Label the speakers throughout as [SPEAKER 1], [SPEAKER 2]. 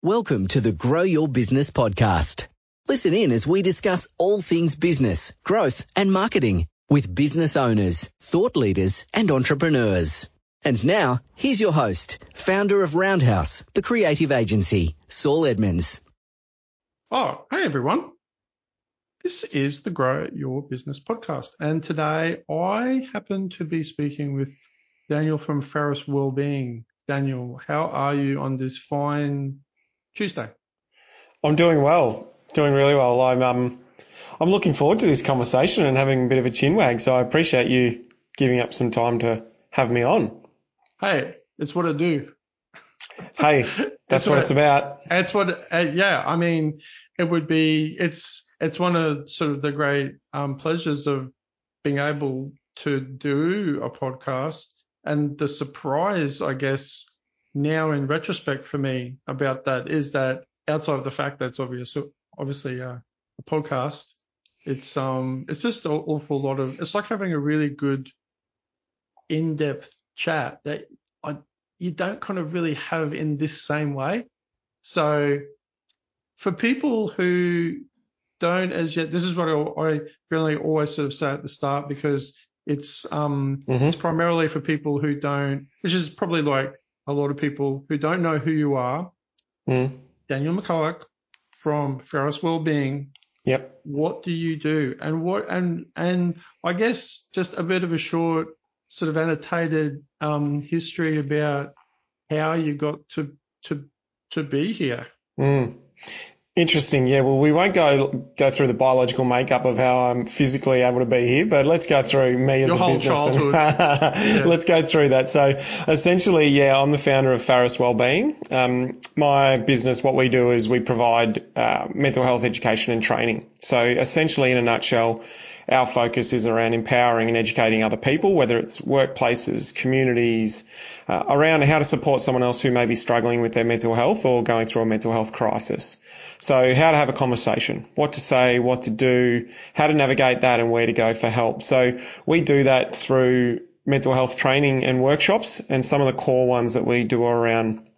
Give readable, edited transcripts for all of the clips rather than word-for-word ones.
[SPEAKER 1] Welcome to the Grow Your Business podcast. Listen in as we discuss all things business, growth and marketing with business owners, thought leaders and entrepreneurs. And now, here's your host, founder of Roundhouse, the creative agency, Saul Edmonds.
[SPEAKER 2] Oh, hey everyone. This is the Grow Your Business podcast. And today I happen to be speaking with Daniel from Ferris Wellbeing. Daniel, how are you on this fine Tuesday?
[SPEAKER 3] I'm doing well, doing really well. I'm looking forward to this conversation and having a bit of a chin wag. So I appreciate you giving up some time to have me on.
[SPEAKER 2] Hey, it's what I do.
[SPEAKER 3] Hey, that's what it's about.
[SPEAKER 2] It's what, yeah. I mean, it's one of sort of the great pleasures of being able to do a podcast, and the surprise, I guess, now in retrospect for me about that is that outside of the fact that it's obviously a podcast, it's just an awful lot of, it's like having a really good in-depth chat that you don't kind of really have in this same way. So for people who don't as yet, this is what I really always sort of say at the start, because it's it's primarily for people who don't, which is probably like a lot of people who don't know who you are. Daniel McCulloch from Ferris Wellbeing.
[SPEAKER 3] Yep.
[SPEAKER 2] What do you do? And I guess just a bit of a short sort of annotated history about how you got to be here.
[SPEAKER 3] Interesting. Yeah, well, we won't go through the biological makeup of how I'm physically able to be here, but let's go through me as
[SPEAKER 2] Your
[SPEAKER 3] a
[SPEAKER 2] whole
[SPEAKER 3] business.
[SPEAKER 2] childhood. Yeah.
[SPEAKER 3] Let's go through that. So essentially, yeah, I'm the founder of Ferris Wellbeing. My business, what we do is we provide mental health education and training. So essentially, in a nutshell, our focus is around empowering and educating other people, whether it's workplaces, communities, around how to support someone else who may be struggling with their mental health or going through a mental health crisis. So how to have a conversation, what to say, what to do, how to navigate that and where to go for help. So we do that through mental health training and workshops, and some of the core ones that we do are around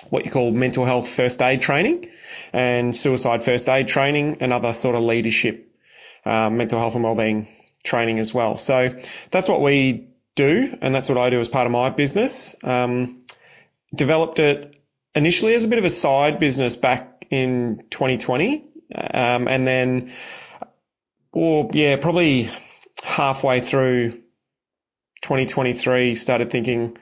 [SPEAKER 3] what you call mental health first aid training and suicide first aid training and other sort of leadership mental health and wellbeing training as well. So that's what we do, and that's what I do as part of my business. Developed it initially as a bit of a side business back in 2020, and then, probably halfway through 2023, started thinking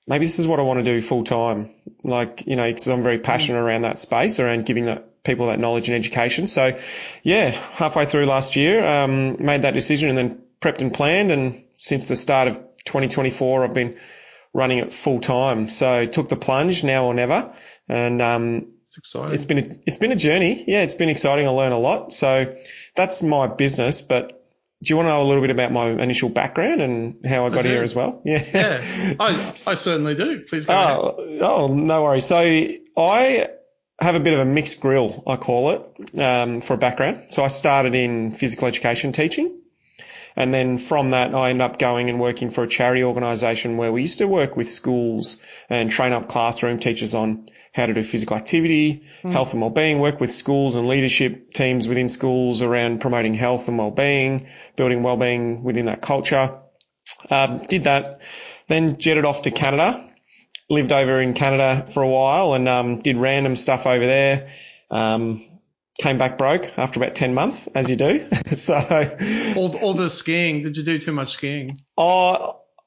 [SPEAKER 3] maybe this is what I want to do full time. Like, because I'm very passionate around that space, around giving people that knowledge and education. So yeah, halfway through last year, made that decision and then prepped and planned. And since the start of 2024, I've been running it full time. So took the plunge, now or never. And,
[SPEAKER 2] it's exciting.
[SPEAKER 3] It's been a journey. Yeah, it's been exciting. I learn a lot. So that's my business. But do you want to know a little bit about my initial background and how I got here as well?
[SPEAKER 2] Yeah, I certainly do. Please go ahead.
[SPEAKER 3] Oh, no worries. So I have a bit of a mixed grill, I call it, for a background. So I started in physical education teaching. And then from that, I ended up going and working for a charity organisation where we used to work with schools and train up classroom teachers on how to do physical activity, health and wellbeing, work with schools and leadership teams within schools around promoting health and wellbeing, building wellbeing within that culture. Did that, then jetted off to Canada, lived over in Canada for a while and did random stuff over there. Came back broke after about 10 months, as you do. So
[SPEAKER 2] all the skiing. Did you do too much skiing?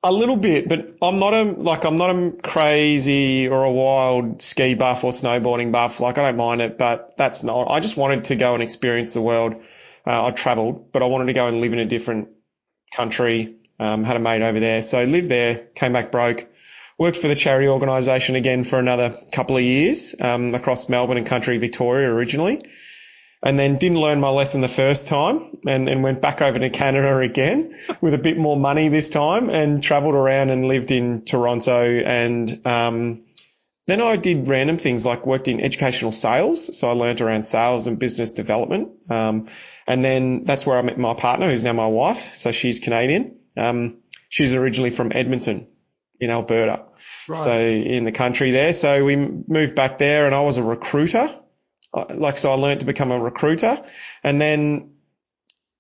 [SPEAKER 3] A little bit, but I'm not a crazy or a wild ski buff or snowboarding buff. Like, I don't mind it, but that's not. I just wanted to go and experience the world. I travelled, but I wanted to go and live in a different country. Had a mate over there, so lived there. Came back broke. Worked for the charity organisation again for another couple of years across Melbourne and country Victoria originally. And then didn't learn my lesson the first time and then went back over to Canada again with a bit more money this time and travelled around and lived in Toronto. And then I did random things like worked in educational sales. So I learnt around sales and business development. And then that's where I met my partner, who's now my wife. So she's Canadian. She's originally from Edmonton in Alberta.
[SPEAKER 2] Right.
[SPEAKER 3] So in the country there. So we moved back there and I was a recruiter. So I learned to become a recruiter and then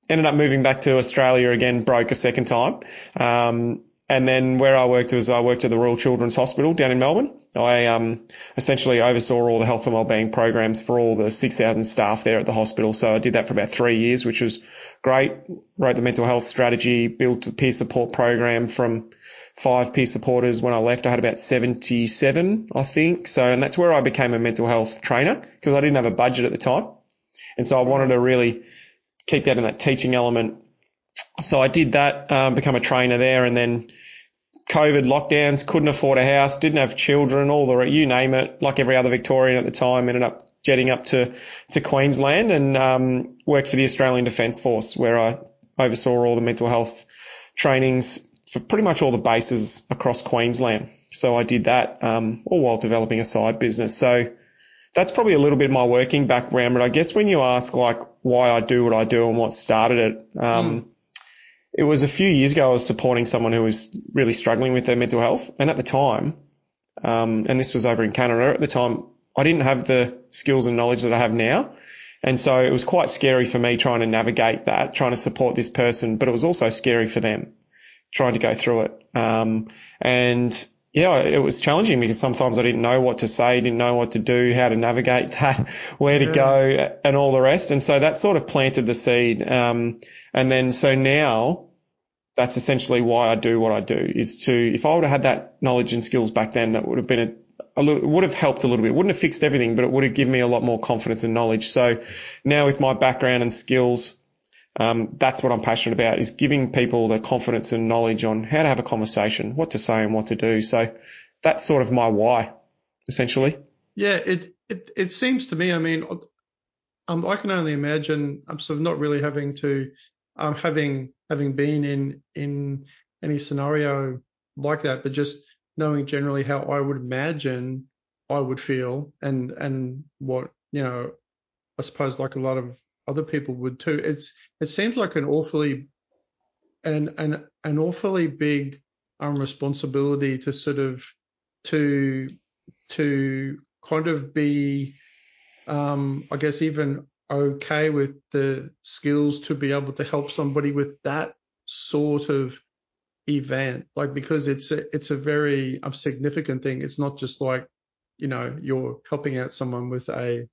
[SPEAKER 3] ended up moving back to Australia again, broke a second time. And then where I worked at the Royal Children's Hospital down in Melbourne. I essentially oversaw all the health and wellbeing programs for all the 6,000 staff there at the hospital. So I did that for about 3 years, which was great. Wrote the mental health strategy, built a peer support program from 5 peer supporters. When I left, I had about 77, I think. So, and that's where I became a mental health trainer because I didn't have a budget at the time. And so I wanted to really keep that in that teaching element. So I did that, become a trainer there, and then COVID lockdowns, couldn't afford a house, didn't have children, you name it, like every other Victorian at the time, ended up jetting up to Queensland and worked for the Australian Defence Force, where I oversaw all the mental health trainings for pretty much all the bases across Queensland. So I did that all while developing a side business. So that's probably a little bit of my working background. But I guess when you ask like why I do what I do and what started it, it was a few years ago I was supporting someone who was really struggling with their mental health. And at the time, and this was over in Canada, at the time I didn't have the skills and knowledge that I have now. And so it was quite scary for me trying to navigate that, trying to support this person, but it was also scary for them trying to go through it. And yeah, it was challenging because sometimes I didn't know what to say, didn't know what to do, how to navigate that, where to go and all the rest. And so that sort of planted the seed. And then so now that's essentially why I do what I do is if I would have had that knowledge and skills back then, that would have been it would have helped a little bit. It wouldn't have fixed everything, but it would have given me a lot more confidence and knowledge. So now with my background and skills, that's what I'm passionate about, is giving people the confidence and knowledge on how to have a conversation, what to say and what to do. So that's sort of my why, essentially.
[SPEAKER 2] Yeah, it seems to me, I mean, I can only imagine, I'm sort of not really having to, having been in any scenario like that, but just knowing generally how I would imagine I would feel and what, I suppose like a lot of other people would too. It seems like an awfully big responsibility to sort of to kind of be I guess even okay with the skills to be able to help somebody with that sort of event, like, because it's a very significant thing. It's not just like, you're helping out someone with a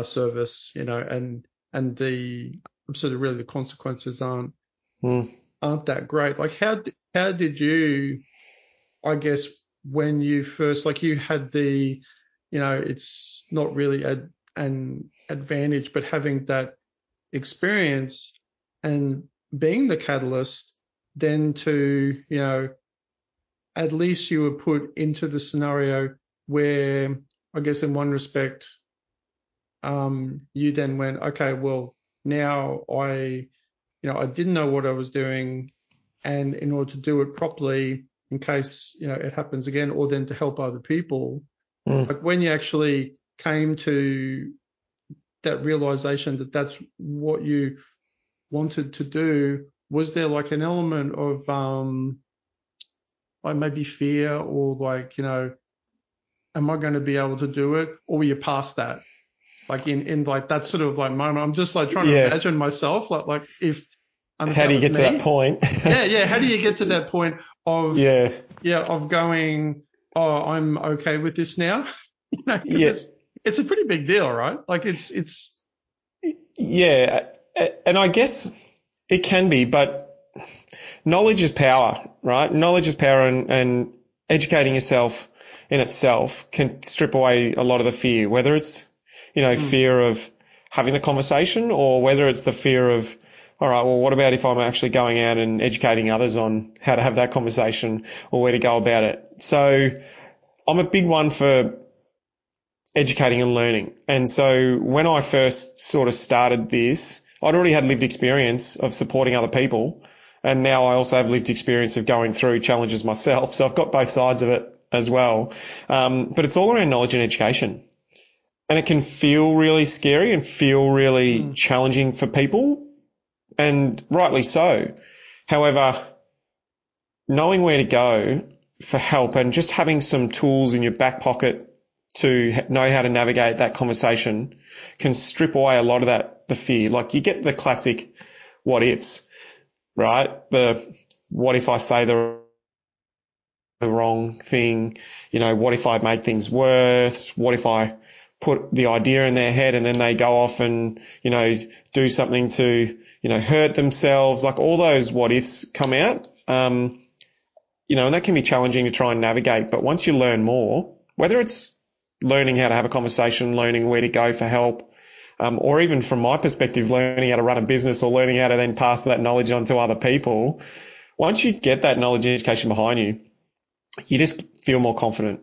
[SPEAKER 2] service, and the sort of really the consequences aren't that great. Like how did you, I guess, when you first, like, you had the, it's not really an advantage, but having that experience and being the catalyst, then to, at least you were put into the scenario where, I guess in one respect, you then went, okay, well, now I didn't know what I was doing, and in order to do it properly, in case, it happens again, or then to help other people, like when you actually came to that realization that that's what you wanted to do, was there like an element of like maybe fear, or like, am I going to be able to do it, or were you past that? Like in like that sort of like moment, I'm just like trying to imagine myself, like if
[SPEAKER 3] how do you get to that point?
[SPEAKER 2] yeah. How do you get to that point of of going, oh, I'm okay with this now? It's a pretty big deal, right? Like it's
[SPEAKER 3] and I guess it can be, but knowledge is power, right? Knowledge is power, and educating yourself in itself can strip away a lot of the fear, whether it's fear of having the conversation, or whether it's the fear of, all right, well, what about if I'm actually going out and educating others on how to have that conversation or where to go about it? So I'm a big one for educating and learning. And so when I first sort of started this, I'd already had lived experience of supporting other people. And now I also have lived experience of going through challenges myself. So I've got both sides of it as well. But it's all around knowledge and education. And it can feel really scary and feel really challenging for people, and rightly so. However, knowing where to go for help, and just having some tools in your back pocket to know how to navigate that conversation can strip away a lot of the fear. Like, you get the classic what ifs, right? The what if I say the wrong thing? What if I make things worse? What if I put the idea in their head and then they go off and, do something to, hurt themselves? Like, all those what ifs come out. And that can be challenging to try and navigate. But once you learn more, whether it's learning how to have a conversation, learning where to go for help, or even from my perspective, learning how to run a business or learning how to then pass that knowledge on to other people, once you get that knowledge and education behind you, you just feel more confident,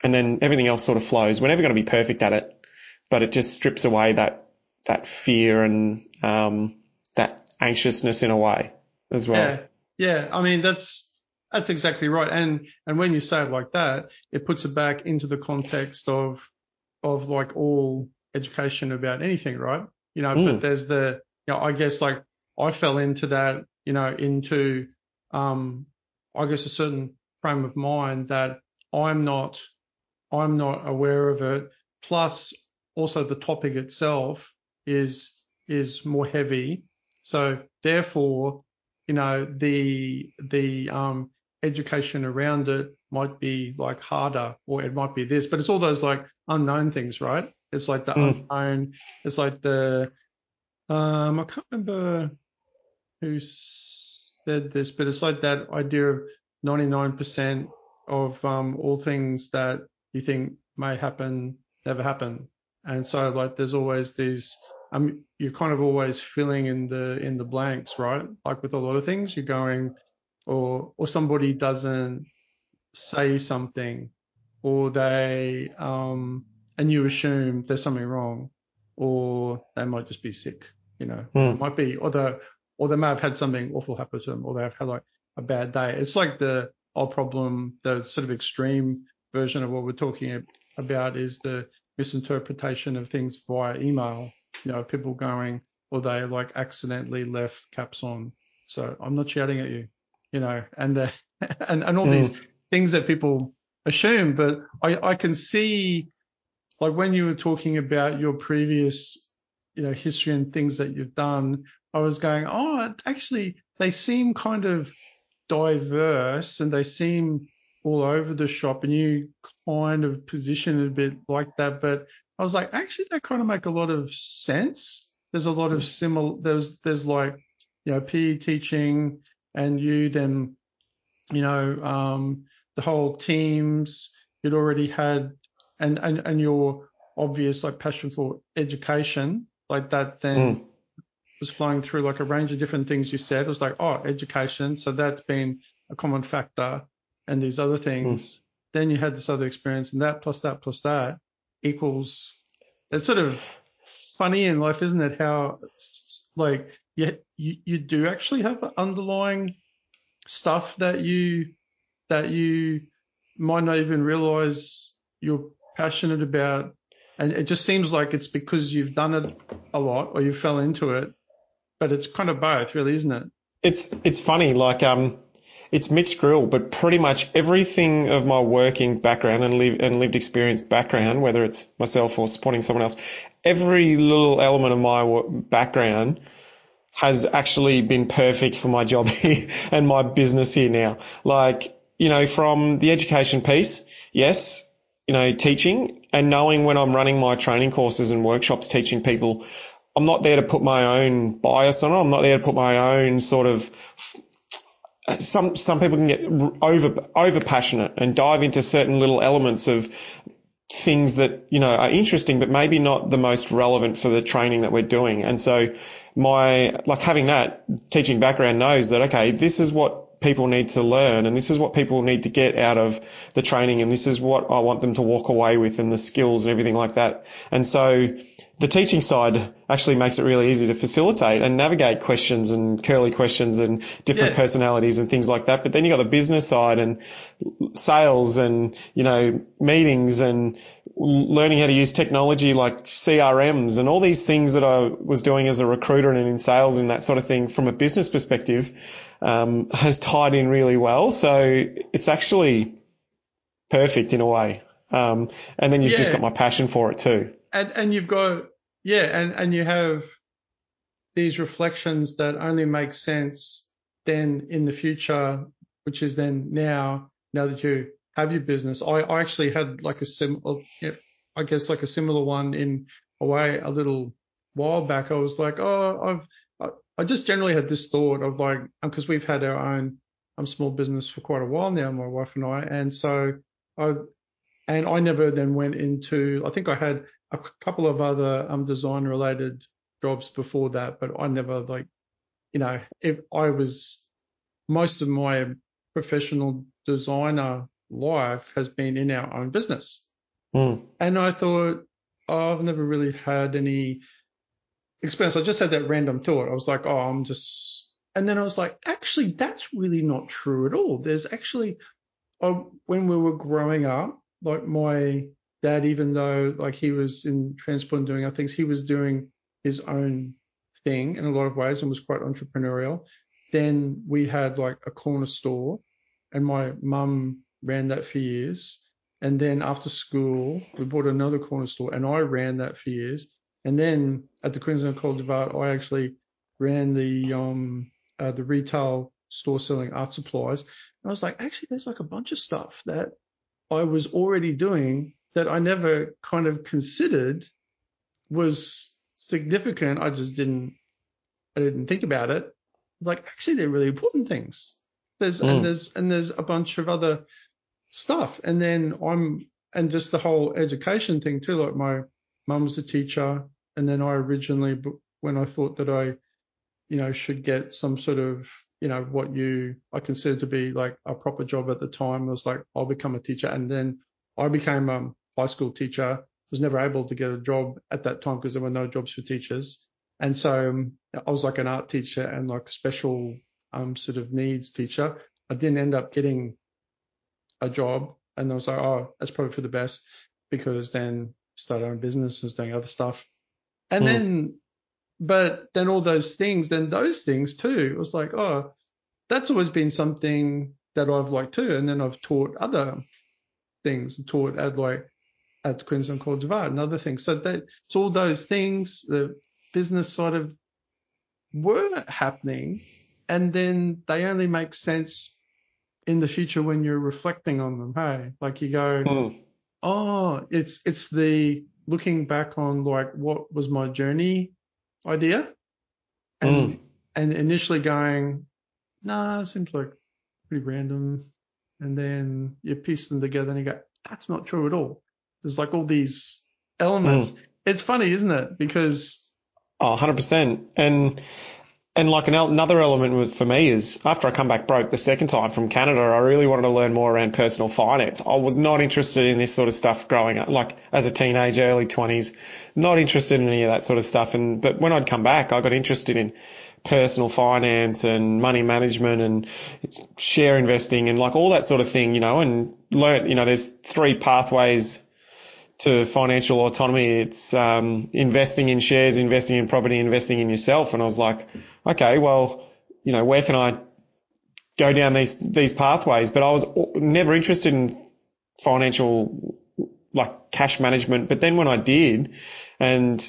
[SPEAKER 3] and then everything else sort of flows. We're never going to be perfect at it, but it just strips away that fear and that anxiousness in a way as well.
[SPEAKER 2] Yeah. I mean, that's exactly right. And when you say it like that, it puts it back into the context of like all education about anything, right? But there's I guess, like, I fell into that, into I guess a certain frame of mind that I'm not aware of it. Plus, also the topic itself is more heavy. So therefore, the education around it might be like harder, or it might be this, but it's all those like unknown things, right? It's like the unknown. It's like the I can't remember who said this, but it's like that idea of 99% of all things that you think may happen never happen. And so, like, there's always these you're kind of always filling in the blanks, right? Like with a lot of things, you're going, or somebody doesn't say something, or they and you assume there's something wrong, or they might just be sick, It might be, or they may have had something awful happen to them, or they've had like a bad day. It's like the whole problem, the sort of extreme version of what we're talking about is the misinterpretation of things via email. People going, or they like accidentally left caps on. So I'm not shouting at you, and and all these things that people assume. But I can see, like, when you were talking about your previous, history and things that you've done, I was going, actually, they seem kind of diverse and they seem all over the shop, and you kind of position it a bit like that. But I was like, actually, they kind of make a lot of sense. There's a lot of there's like, PE teaching, and you then, the whole teams you'd already had, and your obvious like passion for education, like that then was flowing through like a range of different things you said. It was like, education. So that's been a common factor, and these other things. Then you had this other experience, and that plus that equals. It's sort of funny in life, isn't it? How like you do actually have underlying stuff that you might not even realize you're passionate about, and it just seems like it's because you've done it a lot or you fell into it, but it's kind of both, really, isn't it?
[SPEAKER 3] It's funny, like it's mixed grill, but pretty much everything of my working background and lived experience background, whether it's myself or supporting someone else, every little element of my background has actually been perfect for my job here and my business here now. Like, from the education piece, yes, teaching, and knowing when I'm running my training courses and workshops teaching people, I'm not there to put my own bias on it. I'm not there to put my own sort of some people can get over passionate and dive into certain little elements of things that, are interesting, but maybe not the most relevant for the training that we're doing. And so having that teaching background knows that, okay, this is what people need to learn, and this is what people need to get out of the training, and this is what I want them to walk away with, and the skills and everything like that. And so the teaching side actually makes it really easy to facilitate and navigate questions and curly questions and different personalities and things like that. But then you got the business side and sales and, meetings and learning how to use technology like CRMs and all these things that I was doing as a recruiter and in sales and that sort of thing from a business perspective, has tied in really well. So it's actually perfect in a way. And then you've just got my passion for it too.
[SPEAKER 2] And you've got, and you have these reflections that only make sense then in the future, which is then now that you have your business. I actually had like a similar one in a way a little while back. I was like, I just generally had this thought of like, because we've had our own small business for quite a while now, my wife and I, and so I never then went into, I think I had a couple of other design related jobs before that, but I never if I was, most of my professional designer life has been in our own business. And I thought, I've never really had any experience. I just had that random thought. I was like, and then I was like, actually, that's really not true at all. There's actually, when we were growing up, like my dad, even though like he was in transport and doing other things, he was doing his own thing in a lot of ways and was quite entrepreneurial. Then we had like a corner store, and my mum ran that for years. And then after school, we bought another corner store, and I ran that for years. And then at the Queensland College of Art, I actually ran the retail store selling art supplies. And I was like, actually, there's like a bunch of stuff that I was already doing that I never kind of considered was significant. I didn't think about it. Like, actually, they're really important things. There's a bunch of other stuff. And then and just the whole education thing too. Like my mum was a teacher, and then I originally, when I thought that I, should get some sort of, what I considered to be like a proper job at the time, was like, I'll become a teacher. And then I became a high school teacher. Was never able to get a job at that time because there were no jobs for teachers. And so I was like an art teacher and like a special sort of needs teacher. I didn't end up getting a job, and I was like, oh, that's probably for the best, because then started my own business, was doing other stuff. And but then those things too, it was like, oh, that's always been something that I've liked too. And then I've taught other things, at the Queensland College of Art and other things. So it's all those things, the business sort of were happening, and then they only make sense in the future when you're reflecting on them. Hey, like you go, oh, it's the looking back on like what was my journey idea, and initially going, nah, it seems like pretty random, and then you piece them together and you go, that's not true at all. There's like all these elements. It's funny, isn't it? Because
[SPEAKER 3] 100%. And like another element was for me is after I come back broke the second time from Canada, I really wanted to learn more around personal finance. I was not interested in this sort of stuff growing up, like as a teenager, early 20s, not interested in any of that sort of stuff. But when I'd come back, I got interested in personal finance and money management and share investing and like all that sort of thing, and learn, there's 3 pathways to financial autonomy. It's investing in shares, investing in property, investing in yourself. And I was like, okay, well, where can I go down these pathways? But I was never interested in financial, like cash management. But then when I did, and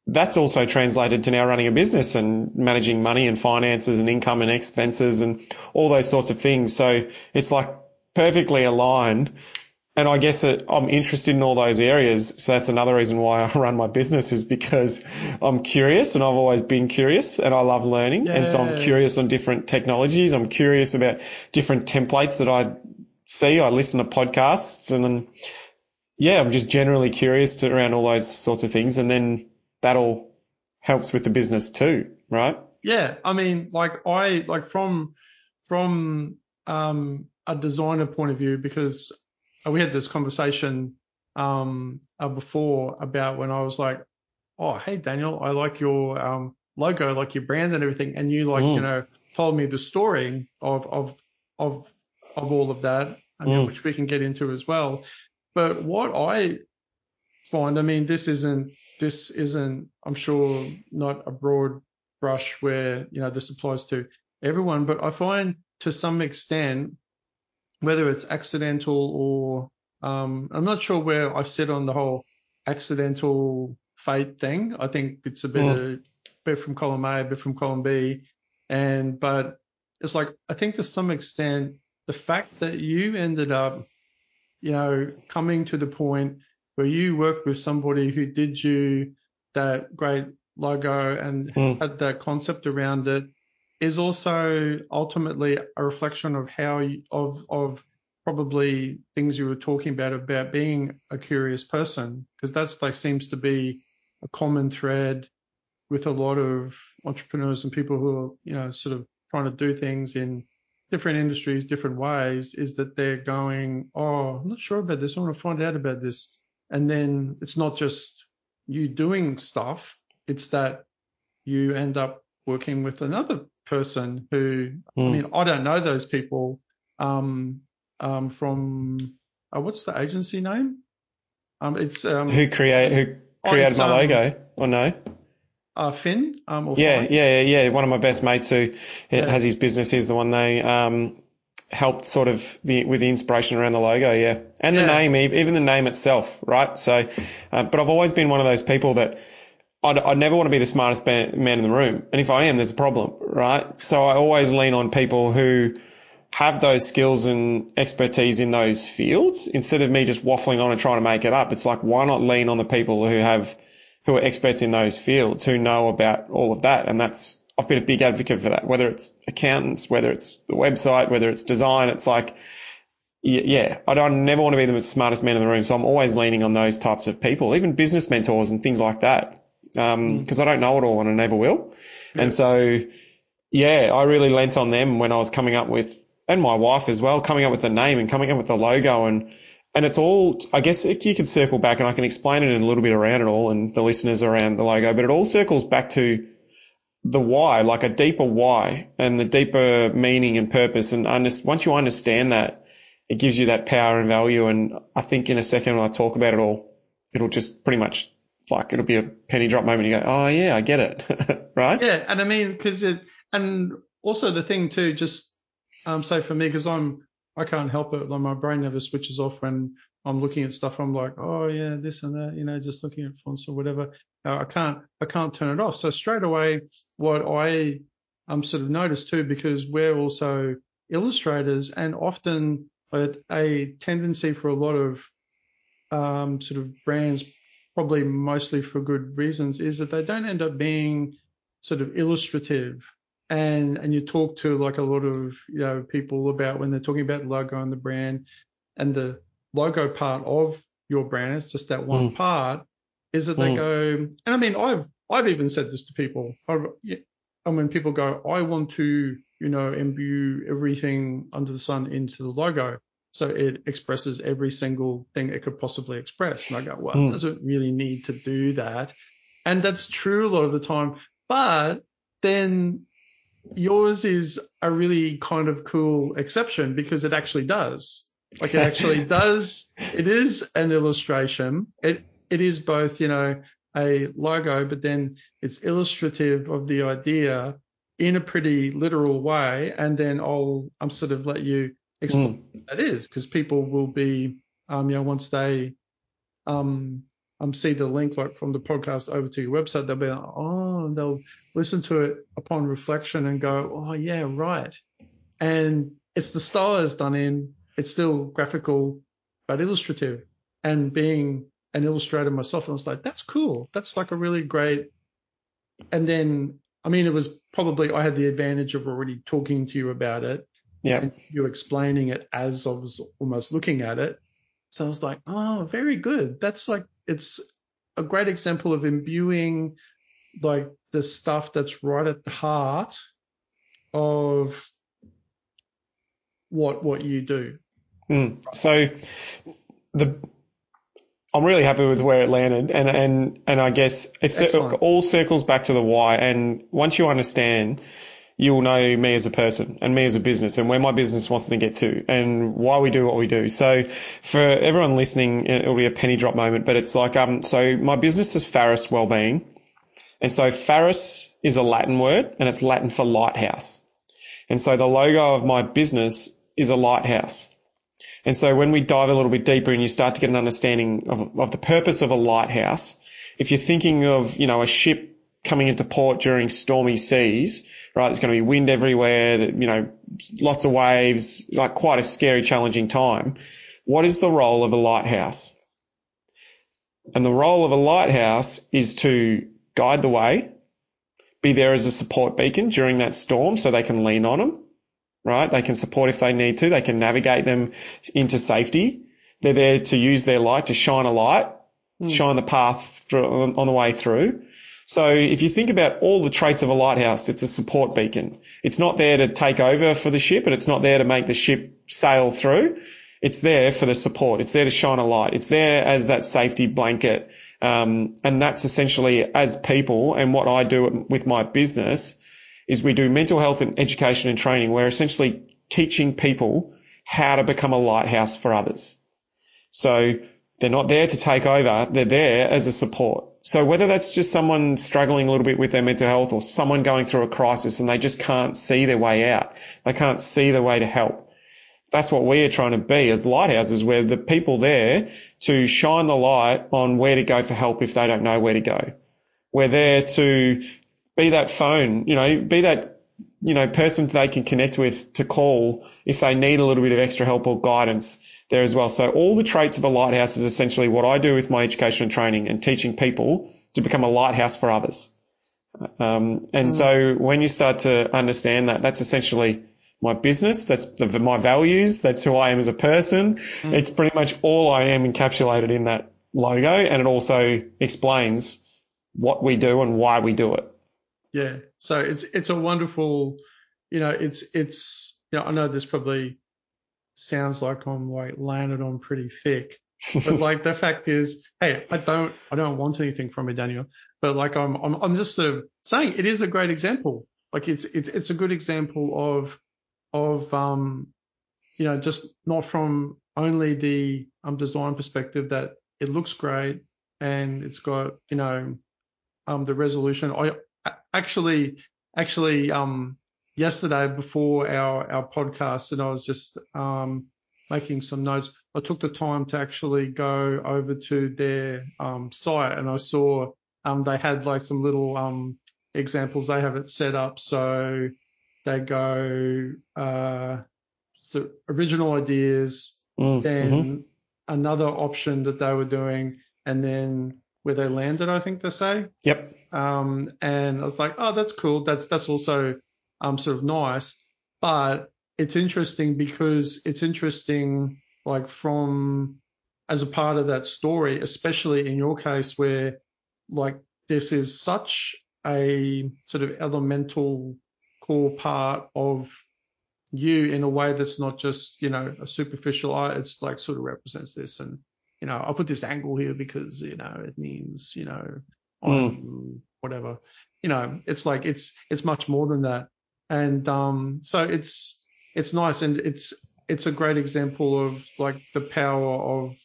[SPEAKER 3] that's also translated to now running a business and managing money and finances and income and expenses and all those sorts of things. So it's like perfectly aligned. And I guess I'm interested in all those areas. So that's another reason why I run my business, is because I'm curious, and I've always been curious, and I love learning. Yeah. And so I'm curious on different technologies. I'm curious about different templates that I see. I listen to podcasts, and I'm just generally curious around all those sorts of things. And then that all helps with the business too, right?
[SPEAKER 2] Yeah. I mean, from a designer point of view, because we had this conversation before about when I was like, oh, hey, Daniel, I like your logo, like your brand and everything. And you told me the story of all of that, which we can get into as well. But what I find, I mean, this isn't, I'm sure, not a broad brush where, this applies to everyone, but I find to some extent, whether it's accidental or I'm not sure where I sit on the whole accidental fate thing. I think it's a bit from column A, a bit from column B. But it's like, I think to some extent, the fact that you ended up, coming to the point where you worked with somebody who did you that great logo and had that concept around it is also ultimately a reflection of how of probably things you were talking about being a curious person, because that's like seems to be a common thread with a lot of entrepreneurs and people who are, sort of trying to do things in different industries, different ways, is that they're going, oh, I'm not sure about this. I want to find out about this. And then it's not just you doing stuff. It's that you end up working with another person who, I mean, I don't know those people from, what's the agency name? It's
[SPEAKER 3] who created my logo, or no?
[SPEAKER 2] Finn. Or
[SPEAKER 3] yeah. One of my best mates who has his business. He's the one they helped sort of with the inspiration around the logo, and the name, even the name itself, right? So, but I've always been one of those people that I never want to be the smartest man in the room, and if I am, there's a problem, right? So I always lean on people who have those skills and expertise in those fields instead of me just waffling on and trying to make it up. It's like, why not lean on the people who are experts in those fields, who know about all of that? And I've been a big advocate for that, whether it's accountants, whether it's the website, whether it's design. It's like, I never want to be the smartest man in the room. So I'm always leaning on those types of people, even business mentors and things like that. Cause I don't know it all and I never will. Yeah. And so, I really lent on them when I was coming up with, and my wife as well, coming up with the name and coming up with the logo, and it's all, I guess you can circle back and I can explain it in a little bit around it all and the listeners around the logo, but it all circles back to the why, like a deeper why and the deeper meaning and purpose. And once you understand that, it gives you that power and value. And I think in a second when I talk about it all, it'll just pretty much it'll be a penny drop moment. You go, oh yeah, I get it. Right?
[SPEAKER 2] Yeah. And I mean, and also the thing too, just, say for me, cause I can't help it. Like my brain never switches off when I'm looking at stuff. I'm like, oh yeah, this and that, just looking at fonts or whatever. I can't turn it off. So straight away, what I sort of noticed too, because we're also illustrators, and often a tendency for a lot of sort of brands, probably mostly for good reasons, is that they don't end up being sort of illustrative. And you talk to like a lot of people about when they're talking about the logo and the brand, and the logo part of your brand, it's just that one part, is that they go, and I mean, I've even said this to people. And when people go, I want to imbue everything under the sun into the logo, so it expresses every single thing it could possibly express. And I go, well, it doesn't really need to do that, and that's true a lot of the time. But then yours is a really kind of cool exception, because it actually does. Like it actually does. It is an illustration. It is both, a logo, but then it's illustrative of the idea in a pretty literal way. And then I'm sort of let you explain what that is, because people will be, once they see the link like from the podcast over to your website, they'll be like, they'll listen to it upon reflection and go, oh yeah, right. And it's the style it's done in. It's still graphical, but illustrative. And being an illustrator myself, I was like, that's cool. That's like a really great. And then, I mean, it was probably, I had the advantage of already talking to you about it.
[SPEAKER 3] Yeah.
[SPEAKER 2] And you explaining it as I was almost looking at it. So I was like, oh, very good. That's like, it's a great example of imbuing like the stuff that's right at the heart of what you do.
[SPEAKER 3] So I'm really happy with where it landed, and I guess it all circles back to the why. And once you understand, you'll know me as a person and me as a business and where my business wants to get to and why we do what we do. So for everyone listening, it'll be a penny drop moment, but it's like, so my business is Faris Wellbeing. And so Faris is a Latin word, and it's Latin for lighthouse. And so the logo of my business is a lighthouse. And so when we dive a little bit deeper and you start to get an understanding of the purpose of a lighthouse, if you're thinking of, a ship coming into port during stormy seas, right, there's going to be wind everywhere, lots of waves, like quite a scary, challenging time. What is the role of a lighthouse? And the role of a lighthouse is to guide the way, be there as a support beacon during that storm so they can lean on them, right? They can support if they need to. They can navigate them into safety. They're there to use their light to shine a light, shine the path on the way through. So if you think about all the traits of a lighthouse, it's a support beacon. It's not there to take over for the ship, and it's not there to make the ship sail through. It's there for the support. It's there to shine a light. It's there as that safety blanket. And that's essentially, as people, and what I do with my business is we do mental health and education and training. We're essentially teaching people how to become a lighthouse for others. So they're not there to take over. They're there as a support. So whether that's just someone struggling a little bit with their mental health or someone going through a crisis and they just can't see their way out, they can't see their way to help. That's what we are trying to be as lighthouses. We're the people there to shine the light on where to go for help if they don't know where to go. We're there to be that phone, be that, person they can connect with to call if they need a little bit of extra help or guidance there as well. So all the traits of a lighthouse is essentially what I do with my education and training and teaching people to become a lighthouse for others. So when you start to understand that, that's essentially my business, that's my values, that's who I am as a person. It's pretty much all I am encapsulated in that logo, and it also explains what we do and why we do it.
[SPEAKER 2] Yeah. So it's a wonderful, I know this probably sounds like I'm like landed on pretty thick, but like the fact is, hey, I don't want anything from it, Daniel, but like I'm just sort of saying it is a great example. Like it's a good example of just not from only the design perspective that it looks great and it's got, the resolution. I actually yesterday before our podcast, and I was just making some notes, I took the time to actually go over to their site, and I saw they had like some little examples. They have it set up so they go the original ideas, then another option that they were doing, and then where they landed, I think they say.
[SPEAKER 3] Yep.
[SPEAKER 2] And I was like, oh, that's cool. That's also sort of nice. But it's interesting because it's interesting like from as a part of that story, especially in your case where like this is such a sort of elemental core part of you in a way that's not just, a superficial, it's like sort of represents this. And, I'll put this angle here because, it means, whatever, it's like, it's much more than that. And, so it's nice. And it's a great example of like the power of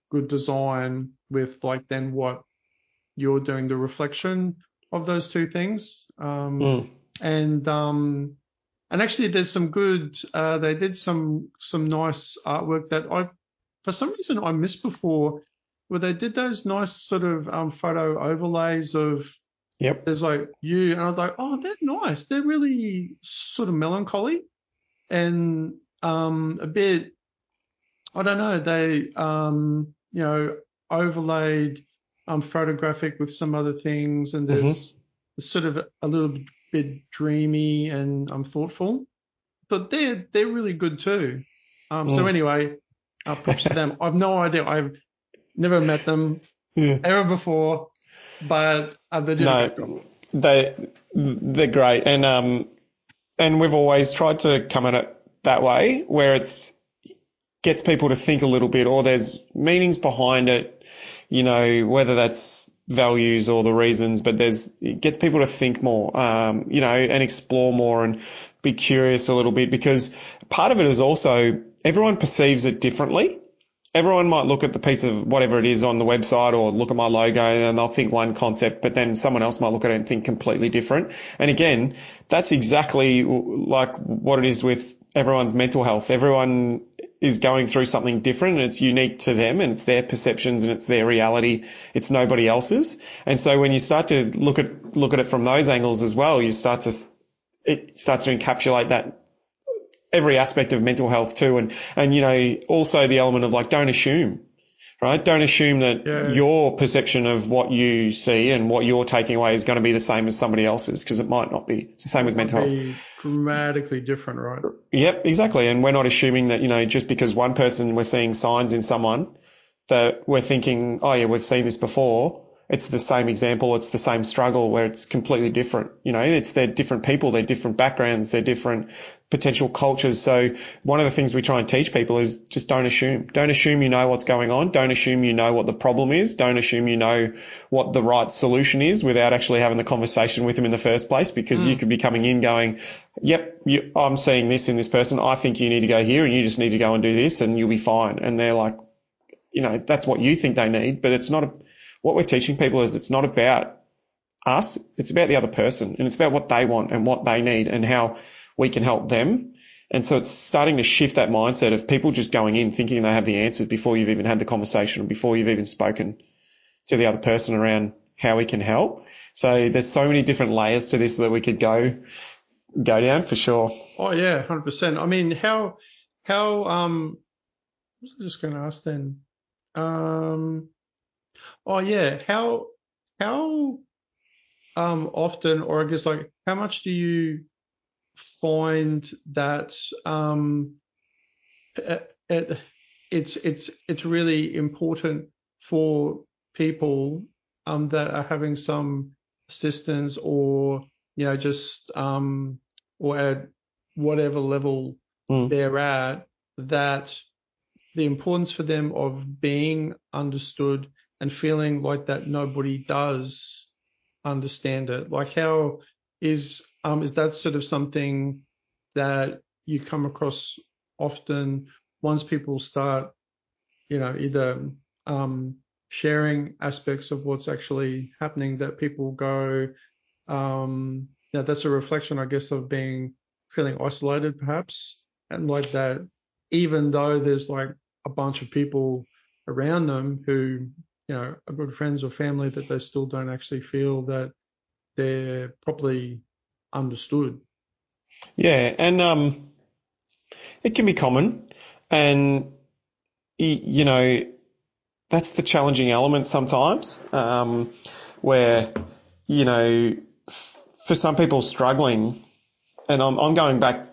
[SPEAKER 2] good design with like then what you're doing, the reflection of those two things. And actually there's some good, they did some nice artwork that for some reason I missed before, where they did those nice sort of photo overlays of, there's like you, and I was like, oh, they're nice. They're really sort of melancholy and a bit, I don't know, they, overlaid photographic with some other things, and there's sort of a little bit dreamy and thoughtful, but they're really good too. So anyway, props to them. I've no idea. I've never met them ever before, but they did a good job.
[SPEAKER 3] They're great, and we've always tried to come at it that way, where gets people to think a little bit, or there's meanings behind it, whether that's values or the reasons, but it gets people to think more, and explore more and be curious a little bit, because part of it is also everyone perceives it differently. Everyone might look at the piece of whatever it is on the website or look at my logo and they'll think one concept, but then someone else might look at it and think completely different. And again, that's exactly like what it is with everyone's mental health. Everyone is going through something different and it's unique to them and it's their perceptions and it's their reality. It's nobody else's. And so when you start to look at it from those angles as well, it starts to encapsulate that every aspect of mental health too. And, you know, also the element of like, don't assume, right? Don't assume that your perception of what you see and what you're taking away is going to be the same as somebody else's, because it might not be. It's the same with mental health.
[SPEAKER 2] Dramatically different, right?
[SPEAKER 3] Yep, exactly. And we're not assuming that, you know, just because one person, we're seeing signs in someone that we're thinking, oh yeah, we've seen this before. It's the same example. It's the same struggle, where it's completely different. You know, they're different people. They're different backgrounds. They're different potential cultures. So one of the things we try and teach people is just don't assume. Don't assume you know what's going on. Don't assume you know what the problem is. Don't assume you know what the right solution is without actually having the conversation with them in the first place, because you could be coming in going, yep, I'm seeing this in this person. I think you need to go here and you just need to go and do this and you'll be fine. And they're like, you know, that's what you think they need, but it's not what we're teaching people is it's not about us. It's about the other person, and it's about what they want and what they need and how we can help them. And so it's starting to shift that mindset of people just going in thinking they have the answers before you've even had the conversation, or before you've even spoken to the other person around how we can help. So there's so many different layers to this that we could go down for sure.
[SPEAKER 2] Oh yeah, 100%. I mean, how what was I just going to ask then? Oh yeah, how often, or I guess like how much do you find that it's really important for people that are having some assistance, or you know, just or at whatever level they're at, that the importance for them of being understood and feeling like that nobody does understand it. Like, how is that sort of something that you come across often once people start, you know, either sharing aspects of what's actually happening, that people go, yeah, that's a reflection, I guess, of feeling isolated perhaps, and like that, even though there's like a bunch of people around them who, you know, are good friends or family, that they still don't actually feel that they're properly understood.
[SPEAKER 3] Yeah, and it can be common, and you know, that's the challenging element sometimes, where, you know, for some people struggling, and I'm going back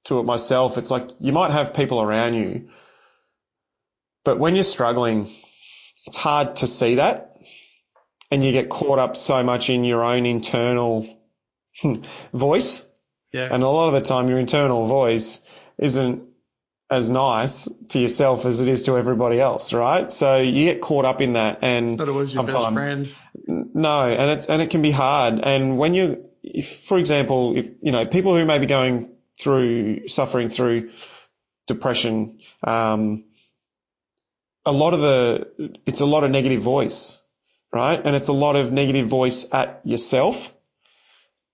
[SPEAKER 3] to it myself, it's like you might have people around you, but when you're struggling, it's hard to see that, and you get caught up so much in your own internal voice.
[SPEAKER 2] Yeah.
[SPEAKER 3] And a lot of the time your internal voice isn't as nice to yourself as it is to everybody else, right? So you get caught up in that, and
[SPEAKER 2] it's not always your
[SPEAKER 3] sometimes,
[SPEAKER 2] best friend.
[SPEAKER 3] No, and it can be hard. And when for example, if you know, people who may be suffering through depression, it's a lot of negative voice, right? And it's a lot of negative voice at yourself.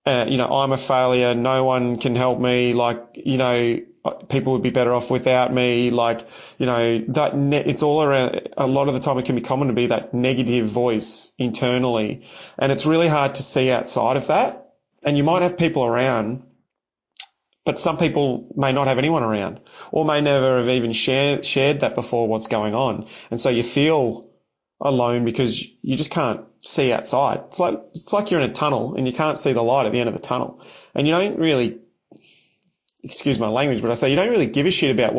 [SPEAKER 3] You know, I'm a failure. No one can help me. Like, you know, people would be better off without me. Like, you know, it's all around. A lot of the time it can be common to be that negative voice internally. And it's really hard to see outside of that. And you might have people around, but some people may not have anyone around, or may never have even shared that before, what's going on. And so you feel alone because you just can't see outside. It's like you're in a tunnel and you can't see the light at the end of the tunnel. And you don't really, excuse my language, but I say you don't really give a shit about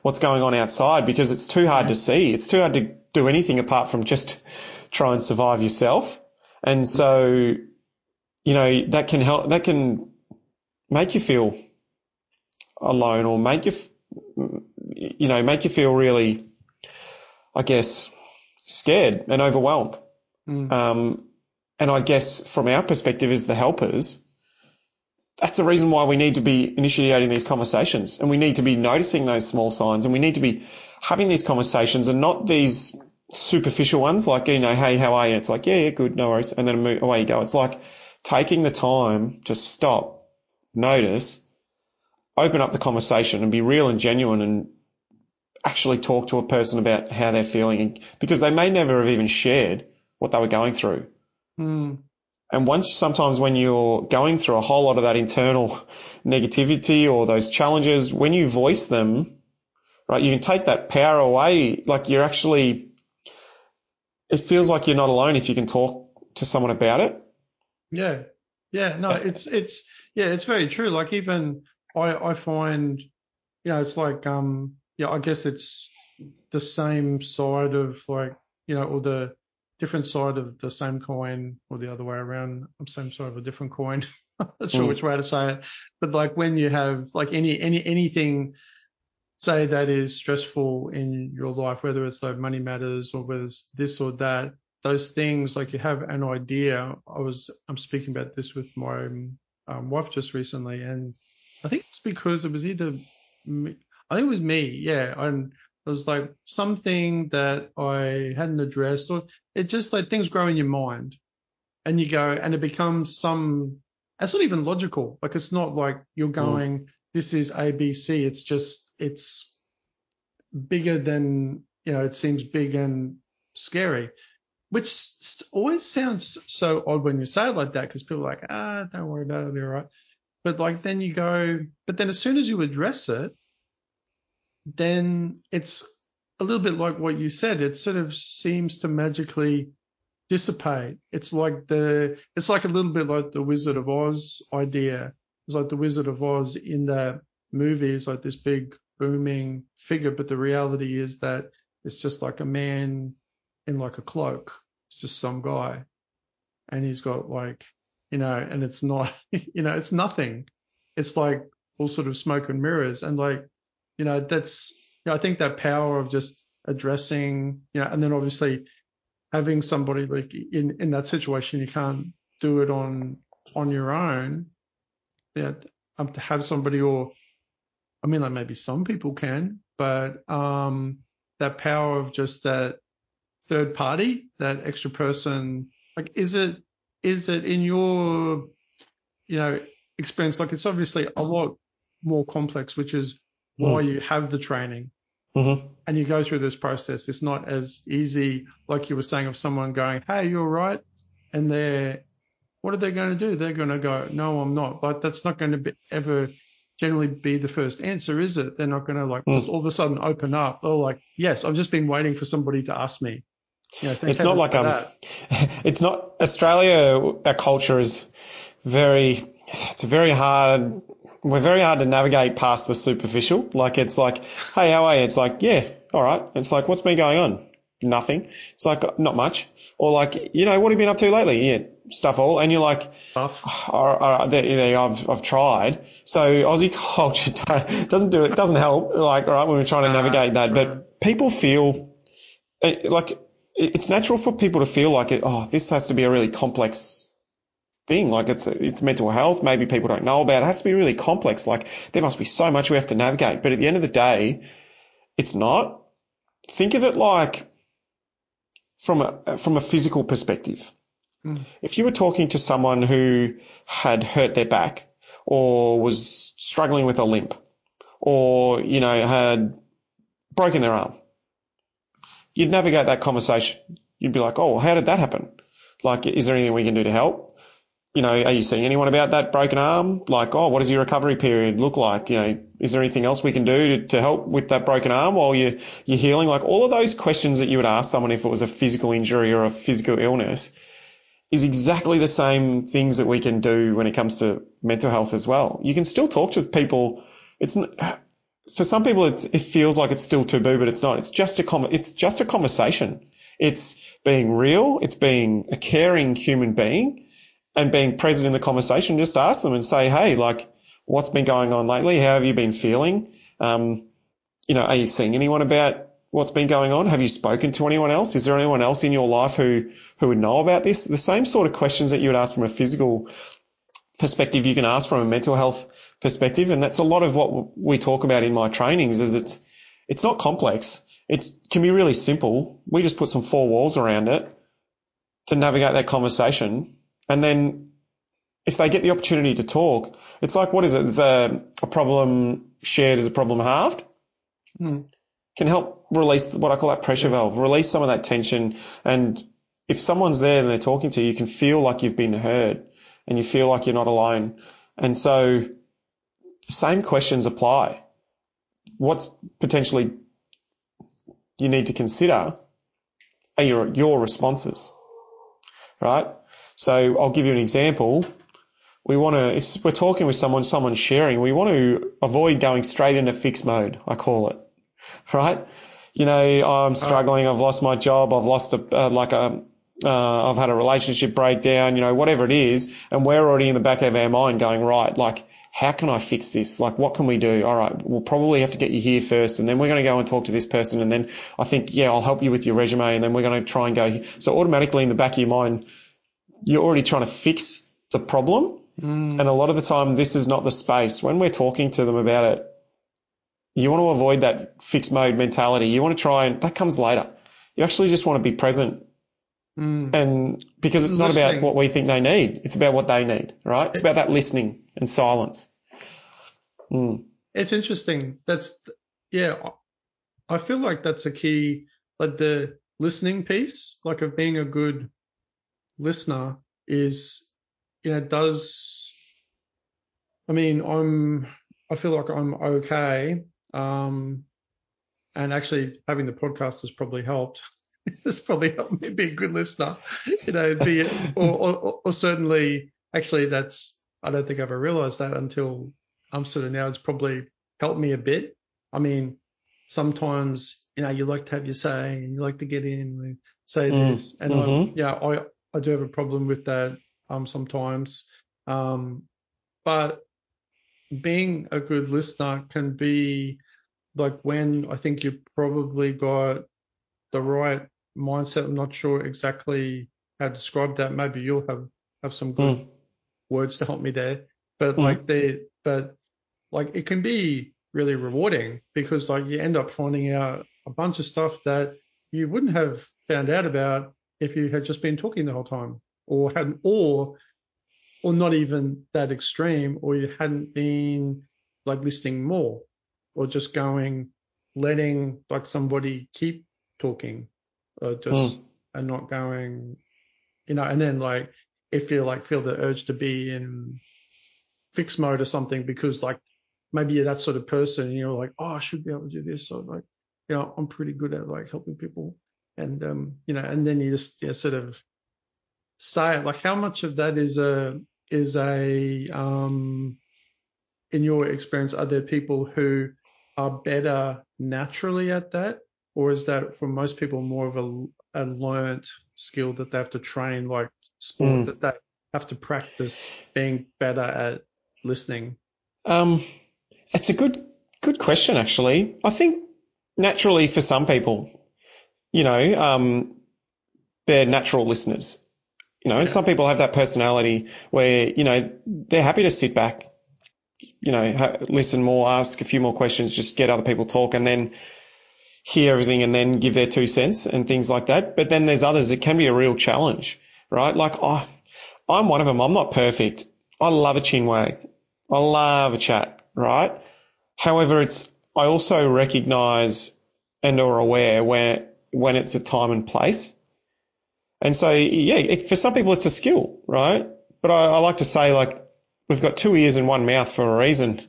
[SPEAKER 3] what's going on outside, because it's too hard to see. It's too hard to do anything apart from just try and survive yourself. And so, you know, that can make you feel alone, or make you feel really, I guess, scared and overwhelmed. And I guess from our perspective as the helpers, that's the reason why we need to be initiating these conversations, and we need to be noticing those small signs, and we need to be having these conversations, and not these superficial ones like, you know, hey, how are you? It's like, yeah, good, no worries. And then away you go. It's like taking the time to stop, notice, open up the conversation and be real and genuine, actually talk to a person about how they're feeling, because they may never have even shared what they were going through.
[SPEAKER 2] Mm.
[SPEAKER 3] And sometimes when you're going through a whole lot of that internal negativity or those challenges, when you voice them, right, you can take that power away. Like it feels like you're not alone if you can talk to someone about it.
[SPEAKER 2] Yeah. Yeah. No, it's very true. Like even I find, it's like, I guess it's the same side of like, or the different side of the same coin, or the other way around, same side of a different coin. I'm not sure which way to say it, but like when you have like anything, say that is stressful in your life, whether it's like money matters or whether it's this or that, those things, like you have an idea. I'm speaking about this with my wife just recently, and I think it's because it was either me, I think it was me, yeah, and it was like something that I hadn't addressed, or it just like things grow in your mind, and you go, and it becomes it's not even logical. Like it's not like you're going, this is ABC. It's just, it's bigger than, it seems big and scary, which always sounds so odd when you say it like that, because people are like, don't worry about it, it'll be all right. But like, then you go, but then as soon as you address it, then it's a little bit like what you said. It sort of seems to magically dissipate. It's like a little bit like the Wizard of Oz idea. It's like the Wizard of Oz in that movie is like this big booming figure, but the reality is that it's just like a man in like a cloak. It's just some guy, and he's got like, and it's not, it's nothing. It's like all sort of smoke and mirrors, and like, that's, I think that power of just addressing, and then obviously having somebody like in that situation, you can't do it on your own. Yeah, to have somebody, or I mean, like maybe some people can, but that power of just that third party, that extra person, like is it in your experience, like it's obviously a lot more complex, which is why you have the training.
[SPEAKER 3] Mm-hmm.
[SPEAKER 2] And you go through this process. It's not as easy, like you were saying, of someone going, hey, you're right. And what are they going to do? They're going to go, no, I'm not. But that's not going to ever generally be the first answer, is it? They're not going to like just all of a sudden open up. They're like, yes, I've just been waiting for somebody to ask me.
[SPEAKER 3] It's not like, it's not Australia. Our culture is it's very hard. We're very hard to navigate past the superficial. Like, it's like, hey, how are you? It's like, yeah, all right. It's like, what's been going on? Nothing. It's like, not much. Or like, what have you been up to lately? Yeah, stuff all. And you're like, I've tried. So Aussie culture doesn't help. Like, all right, when we're trying to navigate that. Right. But people feel like it's natural for people to feel like this has to be a really complex thing. Like it's mental health. Maybe people don't know about it. It has to be really complex. Like there must be so much we have to navigate. But at the end of the day, it's not. Think of it like from a physical perspective. If you were talking to someone who had hurt their back or was struggling with a limp or, had broken their arm, you'd navigate that conversation. You'd be like, oh, how did that happen? Like, is there anything we can do to help? Are you seeing anyone about that broken arm? Like, oh, what does your recovery period look like? Is there anything else we can do to help with that broken arm while you're healing? Like all of those questions that you would ask someone if it was a physical injury or a physical illness is exactly the same things that we can do when it comes to mental health as well. You can still talk to people. For some people, it feels like it's still taboo, but it's not. It's just a conversation. It's being real. It's being a caring human being. And being present in the conversation, just ask them and say, hey, like, what's been going on lately? How have you been feeling? Are you seeing anyone about what's been going on? Have you spoken to anyone else? Is there anyone else in your life who would know about this? The same sort of questions that you would ask from a physical perspective, you can ask from a mental health perspective. And that's a lot of what we talk about in my trainings is it's not complex. It can be really simple. We just put some 4 walls around it to navigate that conversation. And then if they get the opportunity to talk, it's like, what is it? A problem shared is a problem halved. can help release what I call that pressure valve, release some of that tension. And if someone's there and they're talking to you, you can feel like you've been heard and you feel like you're not alone. And so the same questions apply. What's potentially you need to consider are your responses, right? So I'll give you an example. We want to, if we're talking with someone's sharing, we want to avoid going straight into fixed mode, I call it, right? I'm struggling. I've lost my job. I've lost I've had a relationship breakdown, whatever it is. And we're already in the back of our mind going, right, like, how can I fix this? Like, what can we do? All right, we'll probably have to get you here first, and then we're going to go and talk to this person, and then I think, I'll help you with your resume, and then we're going to try and go here. So automatically in the back of your mind, you're already trying to fix the problem. And a lot of the time, this is not the space. When we're talking to them about it, you want to avoid that fixed mode mentality. You want to try, and that comes later. You actually just want to be present. And because it's not about what we think they need, it's about what they need, right? It's about that listening and silence.
[SPEAKER 2] It's interesting. I feel like that's a key, like the listening piece, like of being a good listener is, I feel like I'm okay. And actually having the podcast has probably helped. It's probably helped me be a good listener, or certainly, actually I don't think I ever realized that until I'm sort of now. It's probably helped me a bit. I mean, sometimes, you like to have your say and you like to get in and say this. And I do have a problem with that sometimes. But being a good listener can be like when I think you've probably got the right mindset. I'm not sure exactly how to describe that. Maybe you'll have some good words to help me there. But it can be really rewarding because like you end up finding out a bunch of stuff that you wouldn't have found out about if you had just been talking the whole time, or not even that extreme, or you hadn't been like listening more, or just letting like somebody keep talking, and not going, and then like if you like feel the urge to be in fixed mode or something because like maybe you're that sort of person and you're like, oh, I should be able to do this. So like, I'm pretty good at like helping people, and and then you just sort of say it. Like how much of that is in your experience, are there people who are better naturally at that? Or is that for most people more of a learnt skill that they have to train, like sport, that they have to practice being better at listening?
[SPEAKER 3] It's a good question, actually. I think naturally for some people, they're natural listeners. Some people have that personality where, they're happy to sit back, listen more, ask a few more questions, just get other people talk and then hear everything and then give their 2 cents and things like that. But then there's others, it can be a real challenge, right? Like, I'm one of them. I'm not perfect. I love a chin wag. I love a chat, right? However, I also recognize and are aware when it's a time and place. And so, for some people it's a skill, right? But I like to say, like, we've got 2 ears and 1 mouth for a reason.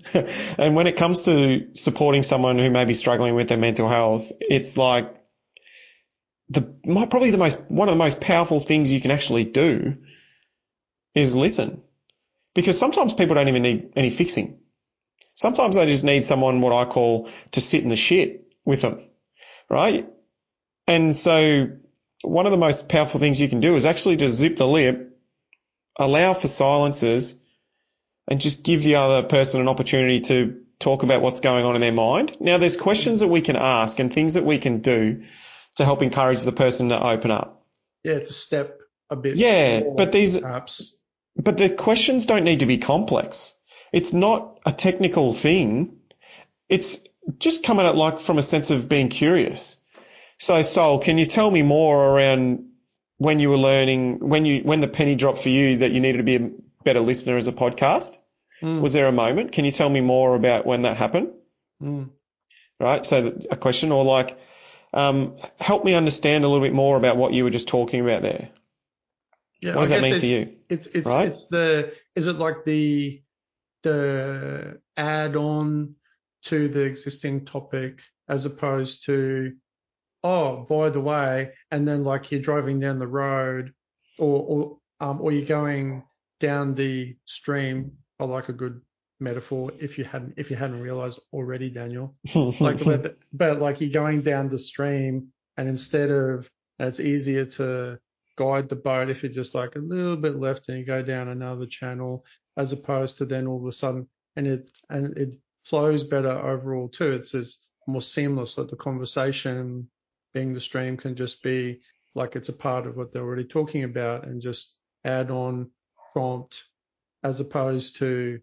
[SPEAKER 3] And when it comes to supporting someone who may be struggling with their mental health, it's like one of the most powerful things you can actually do is listen. Because sometimes people don't even need any fixing. Sometimes they just need someone, what I call, to sit in the shit with them, right? And so one of the most powerful things you can do is actually just zip the lip, allow for silences, and just give the other person an opportunity to talk about what's going on in their mind. Now, there's questions that we can ask and things that we can do to help encourage the person to open up.
[SPEAKER 2] Yeah, to step a bit.
[SPEAKER 3] Yeah,
[SPEAKER 2] more,
[SPEAKER 3] but
[SPEAKER 2] perhaps.
[SPEAKER 3] But the questions don't need to be complex. It's not a technical thing. It's just coming at like from a sense of being curious. So, Saul, can you tell me more around when you were learning, when the penny dropped for you that you needed to be a better listener as a podcast? Was there a moment? Can you tell me more about when that happened? right? So a question, or like, help me understand a little bit more about what you were just talking about there.
[SPEAKER 2] Yeah,
[SPEAKER 3] What does
[SPEAKER 2] I
[SPEAKER 3] that
[SPEAKER 2] guess
[SPEAKER 3] mean for you? Right?
[SPEAKER 2] Is it like the add on to the existing topic as opposed to, oh, by the way, and then like you're driving down the road or you're going down the stream. I like a good metaphor if you hadn't realized already, Daniel. Like but like you're going down the stream and and it's easier to guide the boat if you're just like a little bit left and you go down another channel, as opposed to then all of a sudden, and it flows better overall too. It's just more seamless. Like the conversation being the stream can just be like it's a part of what they're already talking about and just add on prompt, as opposed to,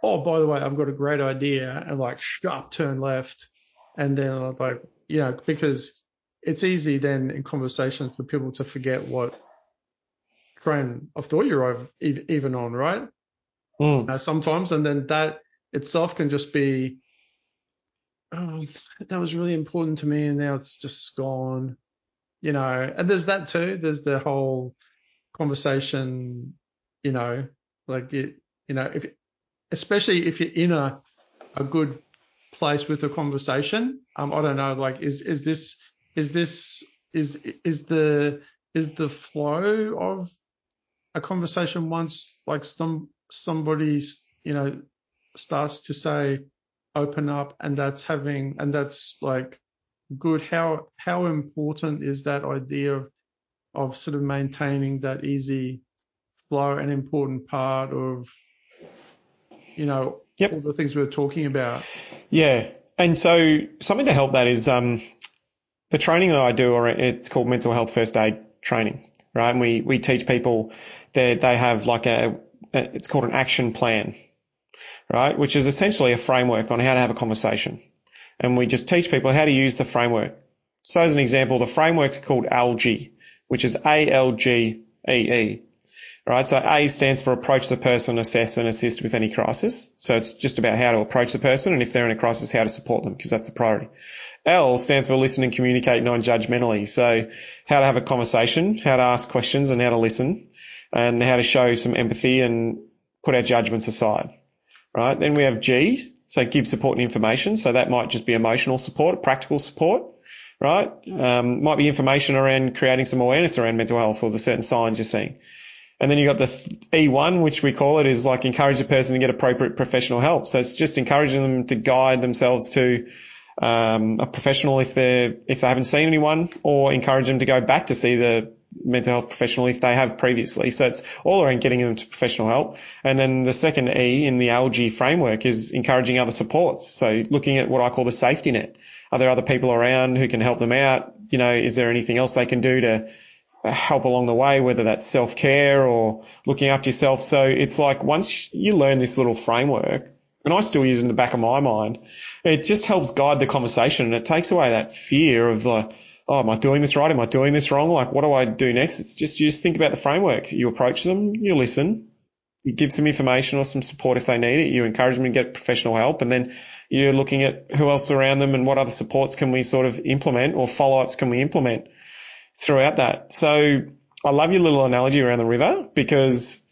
[SPEAKER 2] oh, by the way, I've got a great idea, and like sharp turn left. And then like, because it's easy then in conversations for people to forget what train of thought you're even on, right? Sometimes, and then that itself can just be, oh, that was really important to me, and now it's just gone, And there's that too. There's the whole conversation, like especially if you're in a good place with the conversation. I don't know, like is the flow of a conversation once like somebody's starts to say open up, and that's like good. How important is that idea of sort of maintaining that easy flow, an important part of
[SPEAKER 3] Yep.
[SPEAKER 2] all the things we were talking about.
[SPEAKER 3] Yeah. And so something to help that is the training that I do, or it's called mental health first aid training, right? And we teach people that they have like it's called an action plan, right? Which is essentially a framework on how to have a conversation. And we just teach people how to use the framework. So as an example, the framework's called ALGEE, which is ALGEE. Right, so A stands for approach the person, assess and assist with any crisis. So it's just about how to approach the person, and if they're in a crisis, how to support them, because that's the priority. L stands for listen and communicate non-judgmentally. So how to have a conversation, how to ask questions and how to listen, and how to show some empathy and put our judgments aside. Right, then we have G, so give support and information. So that might just be emotional support, practical support. Right, might be information around creating some awareness around mental health or the certain signs you're seeing. And then you got the E1, which we call it, is like encourage the person to get appropriate professional help. So it's just encouraging them to guide themselves to a professional if they haven't seen anyone, or encourage them to go back to see the mental health professional if they have previously. So it's all around getting them to professional help. And then the second E in the ALGEE framework is encouraging other supports. So looking at what I call the safety net. Are there other people around who can help them out? Is there anything else they can do to help along the way, whether that's self-care or looking after yourself? So it's like once you learn this little framework, and I still use it in the back of my mind, it just helps guide the conversation, and it takes away that fear of like, oh, am I doing this right? Am I doing this wrong? Like, what do I do next? It's just, you just think about the framework. You approach them, you listen, you give some information or some support if they need it, you encourage them to get professional help, and then you're looking at who else around them and what other supports can we sort of implement, or follow-ups can we implement throughout that. So I love your little analogy around the river, because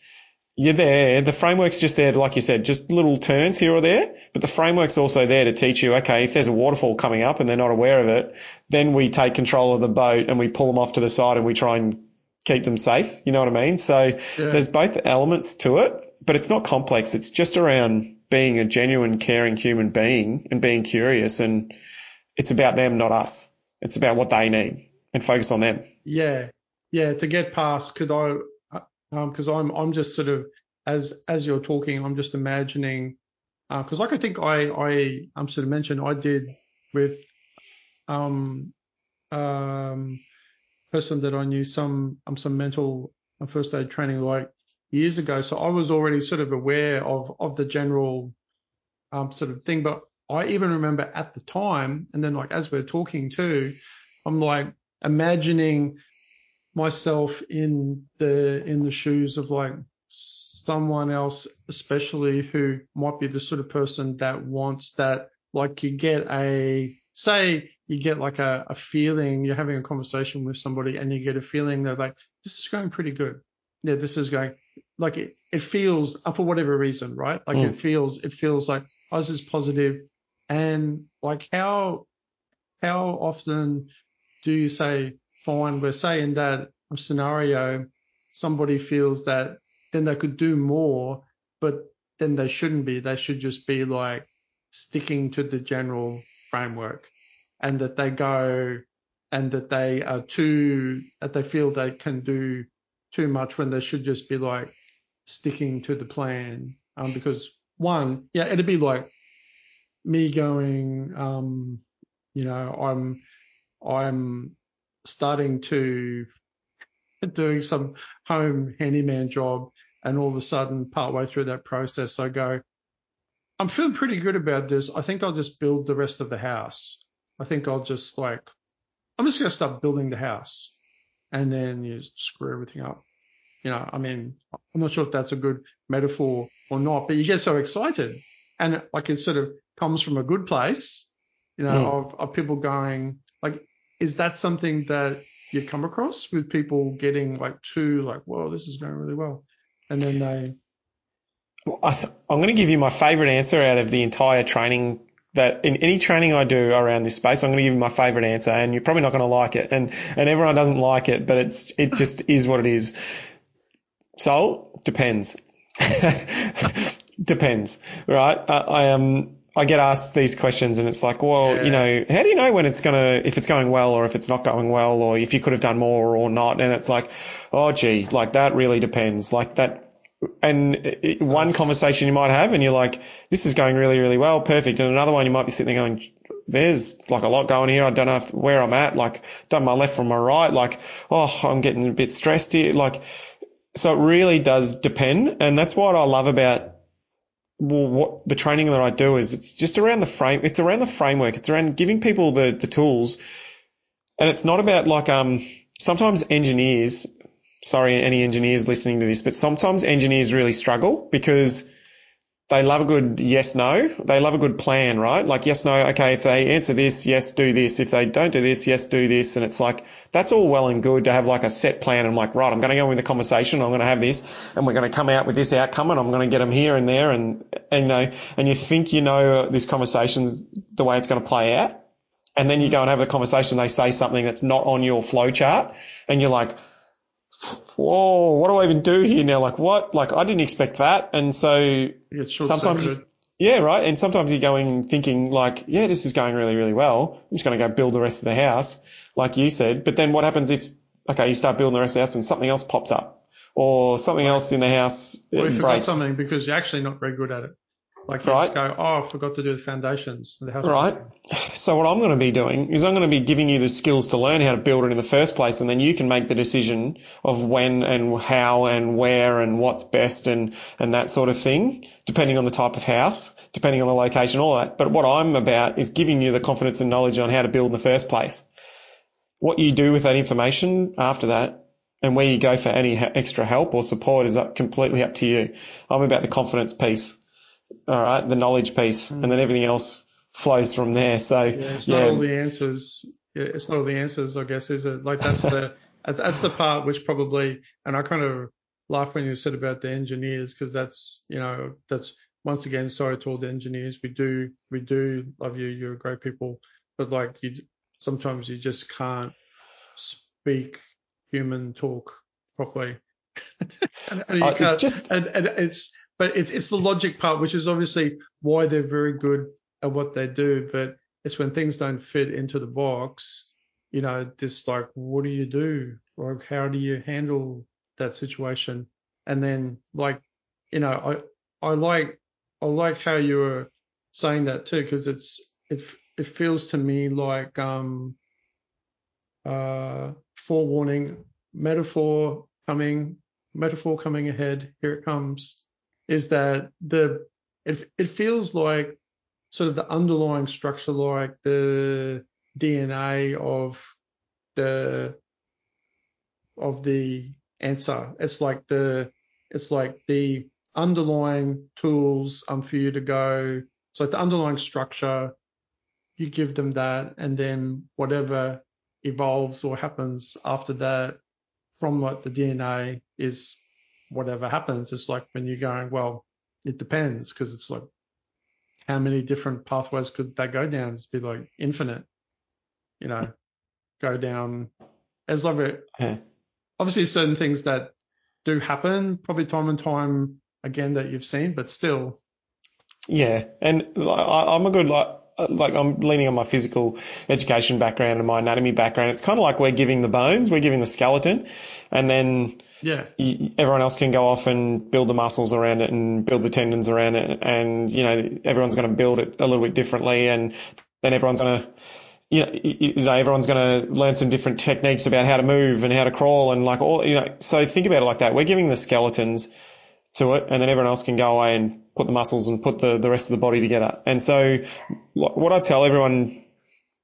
[SPEAKER 3] you're there. The framework's just there, like you said, just little turns here or there, but the framework's also there to teach you, okay, if there's a waterfall coming up and they're not aware of it, then we take control of the boat and we pull them off to the side and we try and keep them safe. You know what I mean? So There's both elements to it, but it's not complex. It's just around being a genuine, caring human being and being curious, and it's about them, not us. It's about what they need. And focus on them.
[SPEAKER 2] Yeah, to get past, because I'm just sort of, as you're talking, I'm just imagining, because like I think I sort of mentioned I did with person that I knew some mental first aid training like years ago, so I was already sort of aware of the general sort of thing, but I even remember at the time, and then like as we're talking too, I'm like imagining myself in the shoes of like someone else, especially who might be the sort of person that wants that, like you get a say you get like a feeling, you're having a conversation with somebody and you get a feeling that like, this is going pretty good. Yeah, this is going, like it feels, for whatever reason, right? Like it feels like, oh, this is positive. And like how often do you say, fine, we're saying that scenario, somebody feels that then they could do more, but then they shouldn't be. They should just be like sticking to the general framework, and that they go and that they are that they feel they can do too much when they should just be like sticking to the plan. Because one, yeah, it'd be like me going, I'm starting to doing some home handyman job, and all of a sudden, partway through that process, I go, I'm feeling pretty good about this. I think I'll just build the rest of the house. I think I'm just going to start building the house, and then you screw everything up. I mean, I'm not sure if that's a good metaphor or not, but you get so excited, and like it sort of comes from a good place, of people going like, is that something that you come across with people getting like too like, whoa, this is going really well, and then they.
[SPEAKER 3] I'm going to give you my favorite answer out of the entire training. That in any training I do around this space, I'm going to give you my favorite answer, and you're probably not going to like it, and everyone doesn't like it, but it just is what it is. Saul, depends. Depends, right? I get asked these questions, and it's like, well, how do you know when if it's going well or if it's not going well, or if you could have done more or not? And it's like, oh gee, like that really depends, like that. And one conversation you might have and you're like, this is going really, really well, perfect. And another one you might be sitting there going, there's like a lot going here. I don't know where I'm at, like done my left from my right, like, oh, I'm getting a bit stressed here. Like, so it really does depend. And that's what I love about what the training that I do is it's just around it's around the framework. It's around giving people the tools. And it's not about like, sometimes engineers, sorry, any engineers listening to this, but sometimes engineers really struggle because they love a good yes, no. They love a good plan, right? Like yes, no. Okay. If they answer this, yes, do this. If they don't do this, yes, do this. And it's like, that's all well and good to have like a set plan. I'm like, right, I'm going to go in the conversation. I'm going to have this and we're going to come out with this outcome and I'm going to get them here and there. And you think, this conversation's the way it's going to play out. And then you go and have the conversation. They say something that's not on your flow chart and you're like, whoa, what do I even do here now? Like what? Like I didn't expect that. And so sometimes, yeah, right. And sometimes you're going thinking like, yeah, this is going really, really well. I'm just going to go build the rest of the house, like you said. But then what happens if, you start building the rest of the house and something else pops up or something else in the house
[SPEAKER 2] or you forgot something because you're actually not very good at it. Like you just go, oh, I forgot to do the foundations of the house.
[SPEAKER 3] Right. So what I'm going to be doing is I'm going to be giving you the skills to learn how to build it in the first place, and then you can make the decision of when and how and where and what's best and that sort of thing, depending on the type of house, depending on the location, all that. But what I'm about is giving you the confidence and knowledge on how to build in the first place. What you do with that information after that and where you go for any extra help or support is completely up to you. I'm about the confidence piece. All right, the knowledge piece, and then everything else flows from there. So
[SPEAKER 2] it's not all the answers. Yeah, it's not all the answers, I guess, is it? Like that's the part which probably, and I kind of laugh when you said about the engineers because that's once again, sorry to all the engineers. We do love you. You're great people, but like sometimes you just can't speak human talk properly. and you can't, But it's the logic part, which is obviously why they're very good at what they do. But it's when things don't fit into the box, this like, what do you do? Like, how do you handle that situation? And then like, I like how you were saying that too, because it feels to me like forewarning, metaphor coming ahead. Here it comes. Is that it feels like sort of the underlying structure, like the DNA of the answer. It's like the underlying tools for you to go. It's like the underlying structure you give them that, and then whatever evolves or happens after that from like the DNA is whatever happens. It's like when you're going, well, it depends, because it's like, how many different pathways could they go down? It's be like infinite, go down. There's like obviously certain things that do happen, probably time and time again, that you've seen, but still.
[SPEAKER 3] Yeah, and I'm a good I'm leaning on my physical education background and my anatomy background. It's kind of like we're giving the bones, we're giving the skeleton, and then everyone else can go off and build the muscles around it and build the tendons around it, and everyone's going to build it a little bit differently, and then everyone's going to everyone's going to learn some different techniques about how to move and how to crawl and like all, so think about it like that. We're giving the skeletons to it, and then everyone else can go away and put the muscles and put the rest of the body together. And so what I tell everyone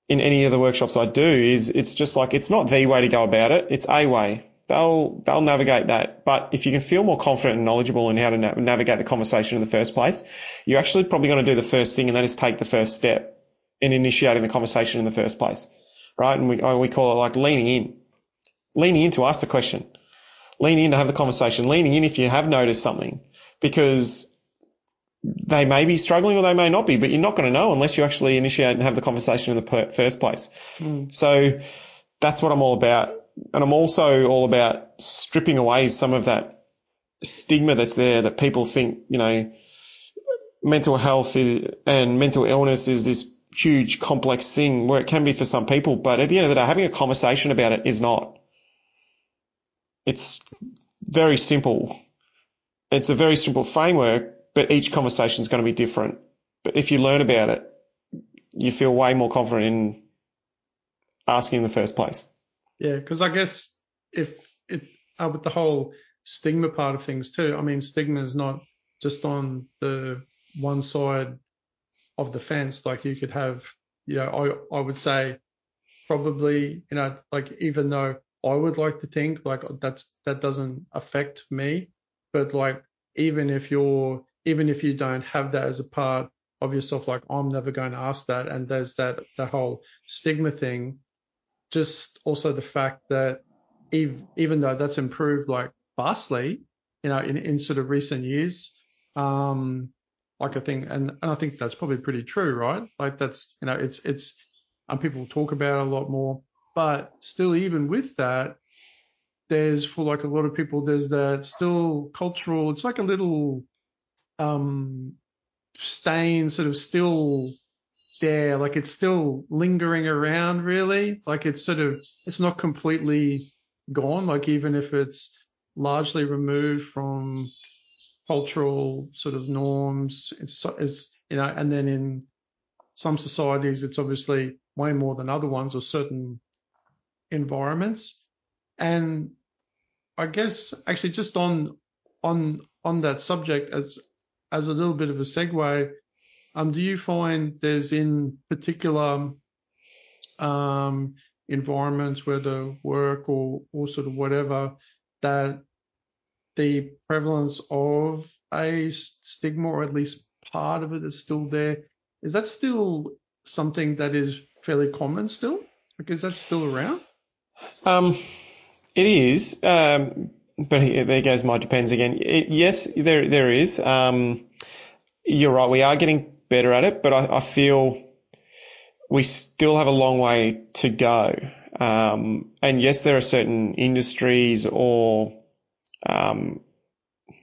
[SPEAKER 3] in any of the workshops I do is it's just like, it's not the way to go about it. It's a way. They'll navigate that. But if you can feel more confident and knowledgeable in how to navigate the conversation in the first place, you're actually probably going to do the first thing, and that is take the first step in initiating the conversation in the first place, right? And we call it like leaning in to ask the question, leaning in to have the conversation, leaning in if you have noticed something, because they may be struggling or they may not be, but you're not going to know unless you actually initiate and have the conversation in the first place. So that's what I'm all about. And I'm also all about stripping away some of that stigma that's there, that people think, mental health and mental illness is this huge complex thing, where it can be for some people. But at the end of the day, having a conversation about it is not. It's very simple. It's a very simple framework, but each conversation is going to be different. But if you learn about it, you feel way more confident in asking in the first place.
[SPEAKER 2] Yeah, because I guess with the whole stigma part of things too, I mean, stigma is not just on the one side of the fence. Like you could have, I would say probably, like even though I would like to think like that doesn't affect me, but like even if you don't have that as a part of yourself, like I'm never going to ask that, and there's that whole stigma thing. Just also the fact that even though that's improved like vastly, in sort of recent years, like I think, and I think that's probably pretty true, right? Like that's, it's people talk about it a lot more, but still, even with that, there's, for like a lot of people, there's that still cultural, it's like a little stain sort of still there, like it's still lingering around, really. Like it's not completely gone, like even if it's largely removed from cultural sort of norms, and then in some societies it's obviously way more than other ones or certain environments. And I guess actually just on that subject, as a little bit of a segue, do you find there's in particular environments, whether work or sort of whatever, that the prevalence of a stigma, or at least part of it, is still there? Is that still something that is fairly common still? Like, is that still around?
[SPEAKER 3] It is, but there goes my depends again. Yes, there is. You're right, we are getting better at it, but I feel we still have a long way to go. And yes, there are certain industries or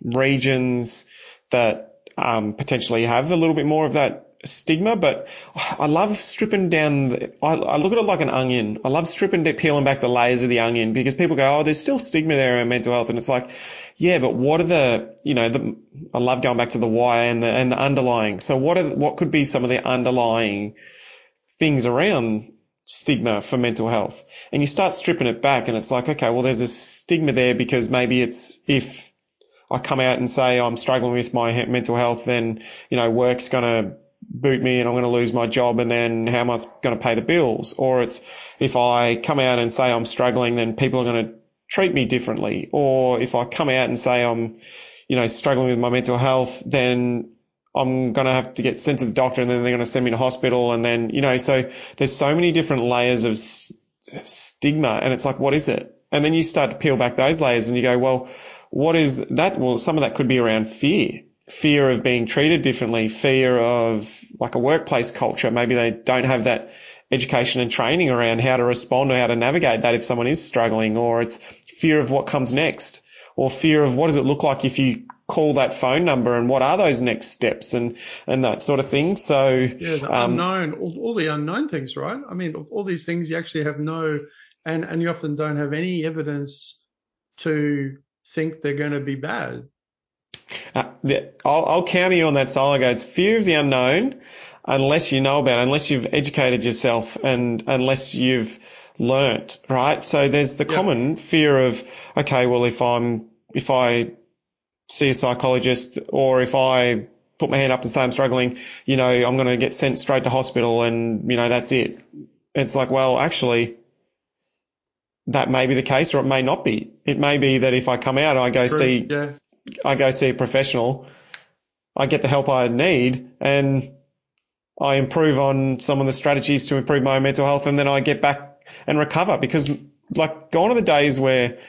[SPEAKER 3] regions that potentially have a little bit more of that stigma, but I love stripping down I look at it like an onion. I love peeling back the layers of the onion, because people go, oh, there's still stigma there around mental health, and it's like, yeah, but what are I love going back to the why and the underlying. So what could be some of the underlying things around stigma for mental health? And you start stripping it back, and it's like, okay, well, there's a stigma there because maybe it's, if I come out and say I'm struggling with my mental health, then, work's going to boot me and I'm going to lose my job, and then how am I going to pay the bills? Or it's, if I come out and say I'm struggling, then people are going to treat me differently. Or if I come out and say I'm, struggling with my mental health, then I'm going to have to get sent to the doctor and then they're going to send me to hospital. And then, so there's so many different layers of stigma, and it's like, what is it? And then you start to peel back those layers and you go, well, what is that? Well, some of that could be around fear of being treated differently, fear of like a workplace culture. Maybe they don't have that education and training around how to respond or how to navigate that if someone is struggling, or it's fear of what comes next, or fear of what does it look like if you call that phone number and what are those next steps and that sort of thing. So
[SPEAKER 2] yeah, the unknown, all the unknown things, right? I mean, all these things you actually have and you often don't have any evidence to think they're going to be bad.
[SPEAKER 3] I'll counter you on that, Saul. It's fear of the unknown, unless you know about it, unless you've educated yourself and unless you've learnt, right? So there's the common fear of, okay, well, if I see a psychologist, or if I put my hand up and say I'm struggling, I'm going to get sent straight to hospital and, that's it. It's like, well, actually, that may be the case, or it may not be. It may be that if I come out and I go see a professional, I get the help I need and I improve on some of the strategies to improve my mental health, and then I get back and recover. Because like, gone are the days where,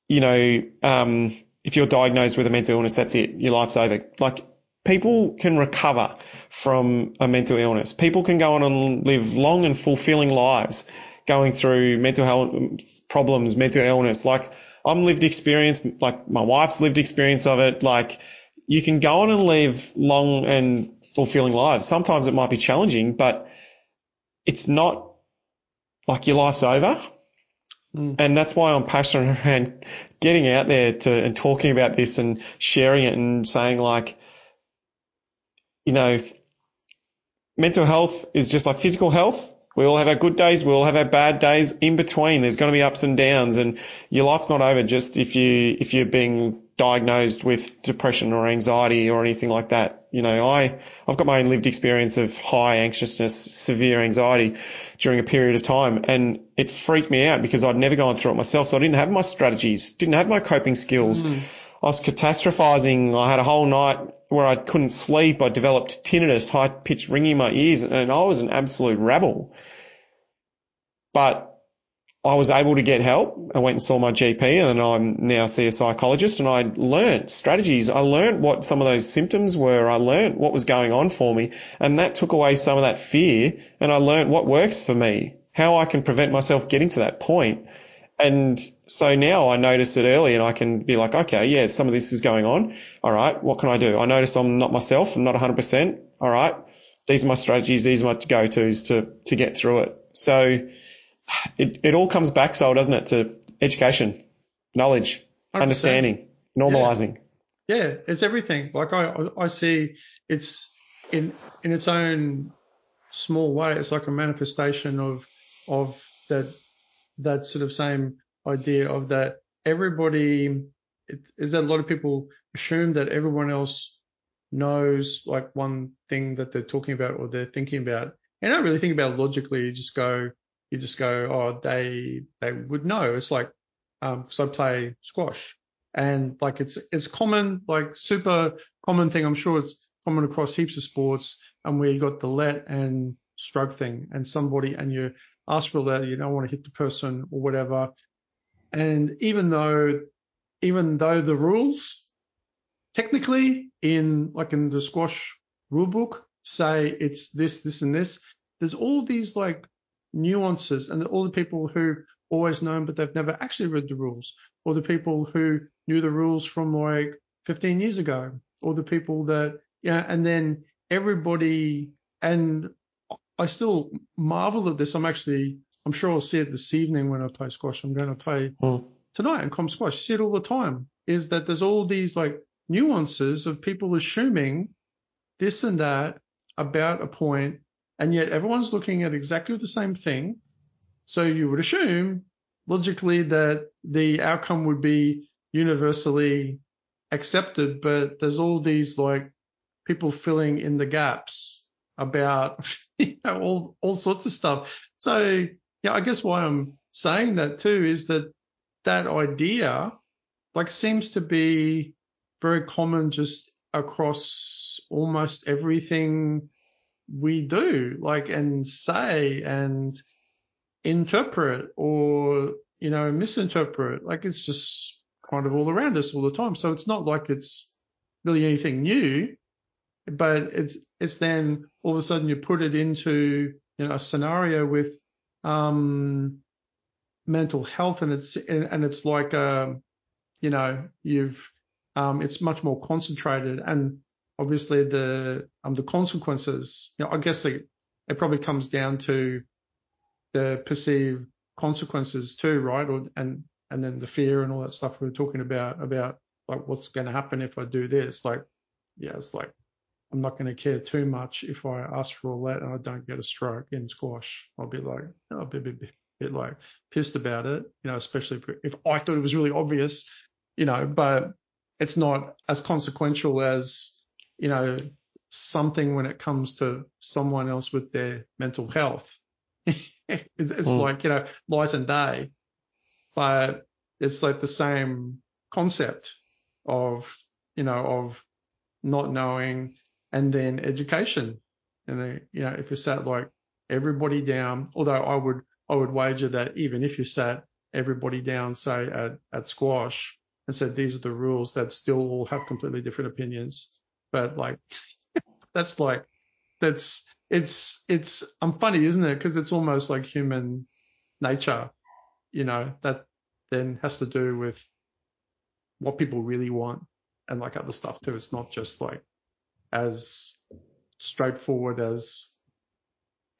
[SPEAKER 3] if you're diagnosed with a mental illness, that's it. Your life's over. Like, people can recover from a mental illness. People can go on and live long and fulfilling lives going through mental health problems, mental illness. Like, I'm lived experience, like my wife's lived experience of it. Like, you can go on and live long and fulfilling lives. Sometimes it might be challenging, but it's not like your life's over. And that's why I'm passionate around getting out there and talking about this and sharing it and saying, like, mental health is just like physical health. We all have our good days. We all have our bad days. In between, there's going to be ups and downs, and your life's not over just if you're being diagnosed with depression or anxiety or anything like that. I've got my own lived experience of high anxiousness, severe anxiety during a period of time, and it freaked me out because I'd never gone through it myself. So I didn't have my strategies, didn't have my coping skills. I was catastrophizing. I had a whole night where I couldn't sleep. I developed tinnitus, high-pitched ringing in my ears, and I was an absolute rebel. But I was able to get help. I went and saw my GP, and I now see a psychologist, and I learned strategies. I learned what some of those symptoms were. I learned what was going on for me, and that took away some of that fear, and I learned what works for me, how I can prevent myself getting to that point. And so now I notice it early, and I can be like, okay, yeah, some of this is going on. All right, what can I do? I notice I'm not myself. I'm not 100%. All right, these are my strategies. These are my go-tos to get through it. So it all comes back, so doesn't it, to education, knowledge, 100%. Understanding, normalizing.
[SPEAKER 2] Yeah, it's everything. Like I see it's in its own small way. It's like a manifestation of that sort of same idea of that everybody is that a lot of people assume that everyone else knows like one thing that they're talking about or they're thinking about. And don't really think about it logically. You just go, oh, they would know. It's like, because I play squash, and like it's common, like super common thing. I'm sure it's common across heaps of sports. And where you got the let and stroke thing, and you ask for that, you don't want to hit the person or whatever. And even though the rules technically in the squash rule book say it's this and this, there's all these like nuances, and all the people who always know them, but they've never actually read the rules, or the people who knew the rules from like 15 years ago, or the people that, and then everybody, and I still marvel at this. I'm sure I'll see it this evening when I play squash. I'm going to play tonight in comp squash. You see it all the time, is that there's all these like nuances of people assuming this and that about a point, and yet everyone's looking at exactly the same thing. So you would assume logically that the outcome would be universally accepted, but there's all these like people filling in the gaps about all sorts of stuff. So I guess why I'm saying that too is that idea like seems to be very common just across almost everything we do, like, and say and interpret or, misinterpret. Like, it's just kind of all around us all the time. So it's not like it's really anything new, but it's then all of a sudden you put it into, a scenario with, mental health, and it's like, it's much more concentrated, and obviously the consequences, I guess it probably comes down to the perceived consequences too, right? And then the fear and all that stuff we were talking about like what's going to happen if I do this. Like, yeah, it's like I'm not going to care too much if I ask for all that and I don't get a stroke in squash. I'll be like, I'll be a bit like pissed about it, especially if I thought it was really obvious, but it's not as consequential as, something when it comes to someone else with their mental health. It's like, light and day, but it's like the same concept of, of not knowing, and then education. And then, if you sat like everybody down, although I would wager that even if you sat everybody down, say at squash, and said, these are the rules, that still all have completely different opinions. But like, it's funny, isn't it? Because it's almost like human nature, that then has to do with what people really want and like other stuff too. It's not just like as straightforward as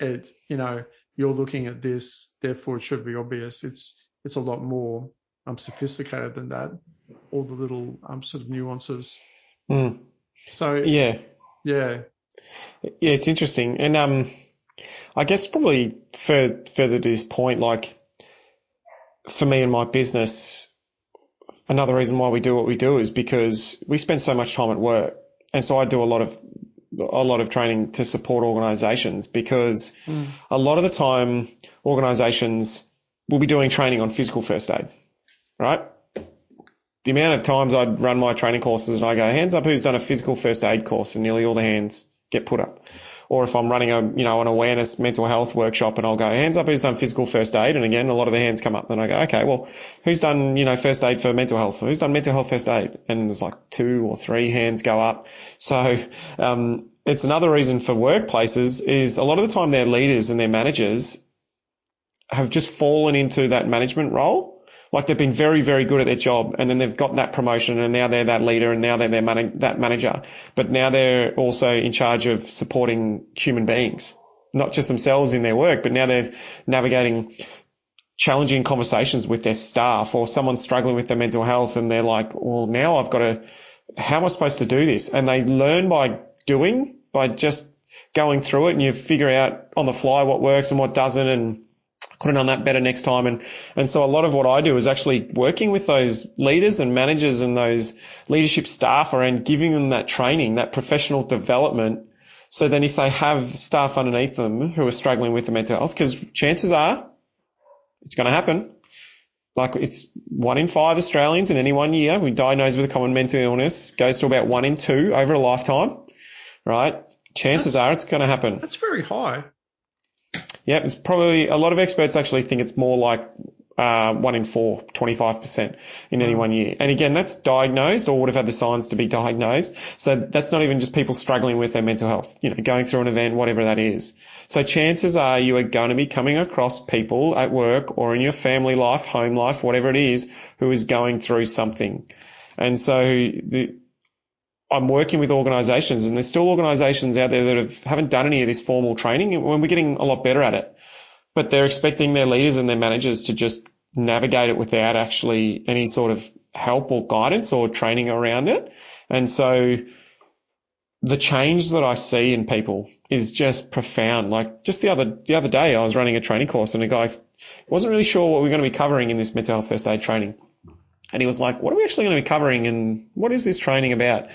[SPEAKER 2] it, you're looking at this, therefore it should be obvious. It's a lot more sophisticated than that. All the little sort of nuances. So yeah,
[SPEAKER 3] it's interesting. And I guess probably further to this point, like for me and my business, another reason why we do what we do is because we spend so much time at work. And so I do a lot of training to support organizations, because a lot of the time organizations will be doing training on physical first aid, right? The amount of times I'd run my training courses and I go, hands up who's done a physical first aid course, and nearly all the hands get put up. Or if I'm running an awareness mental health workshop and I'll go, hands up who's done physical first aid, and again, a lot of the hands come up. Then I go, okay, well, who's done, first aid for mental health? Who's done mental health first aid? And there's like 2 or 3 hands go up. So, it's another reason for workplaces is a lot of the time their leaders and their managers have just fallen into that management role. Like they've been very, very good at their job, and then they've got that promotion, and now they're that leader, and now they're that manager. But now they're also in charge of supporting human beings, not just themselves in their work, but now they're navigating challenging conversations with their staff, or someone's struggling with their mental health, and they're like, well, now how am I supposed to do this? And they learn by just going through it, and you figure out on the fly what works and what doesn't, and could have done that better next time. And so a lot of what I do is actually working with those leaders and managers and those leadership staff around giving them that training, that professional development. So then if they have staff underneath them who are struggling with the mental health, because chances are it's going to happen. Like it's 1 in 5 Australians in any one year we diagnosed with a common mental illness, goes to about 1 in 2 over a lifetime, right? Chances are it's going to happen.
[SPEAKER 2] That's very high.
[SPEAKER 3] Yeah, it's probably, a lot of experts actually think it's more like 1 in 4, 25% in any 1 year. And again, that's diagnosed or would have had the signs to be diagnosed. So that's not even just people struggling with their mental health, going through an event, whatever that is. So chances are you are going to be coming across people at work or in your family life, home life, whatever it is, who is going through something. And so I'm working with organisations, and there's still organisations out there that haven't done any of this formal training, and we're getting a lot better at it. But they're expecting their leaders and their managers to just navigate it without actually any sort of help or guidance or training around it. And so the change that I see in people is just profound. Like just the other day I was running a training course, and a guy wasn't really sure what we we're going to be covering in this mental health first aid training. And he was like, what are we actually going to be covering, and what is this training about?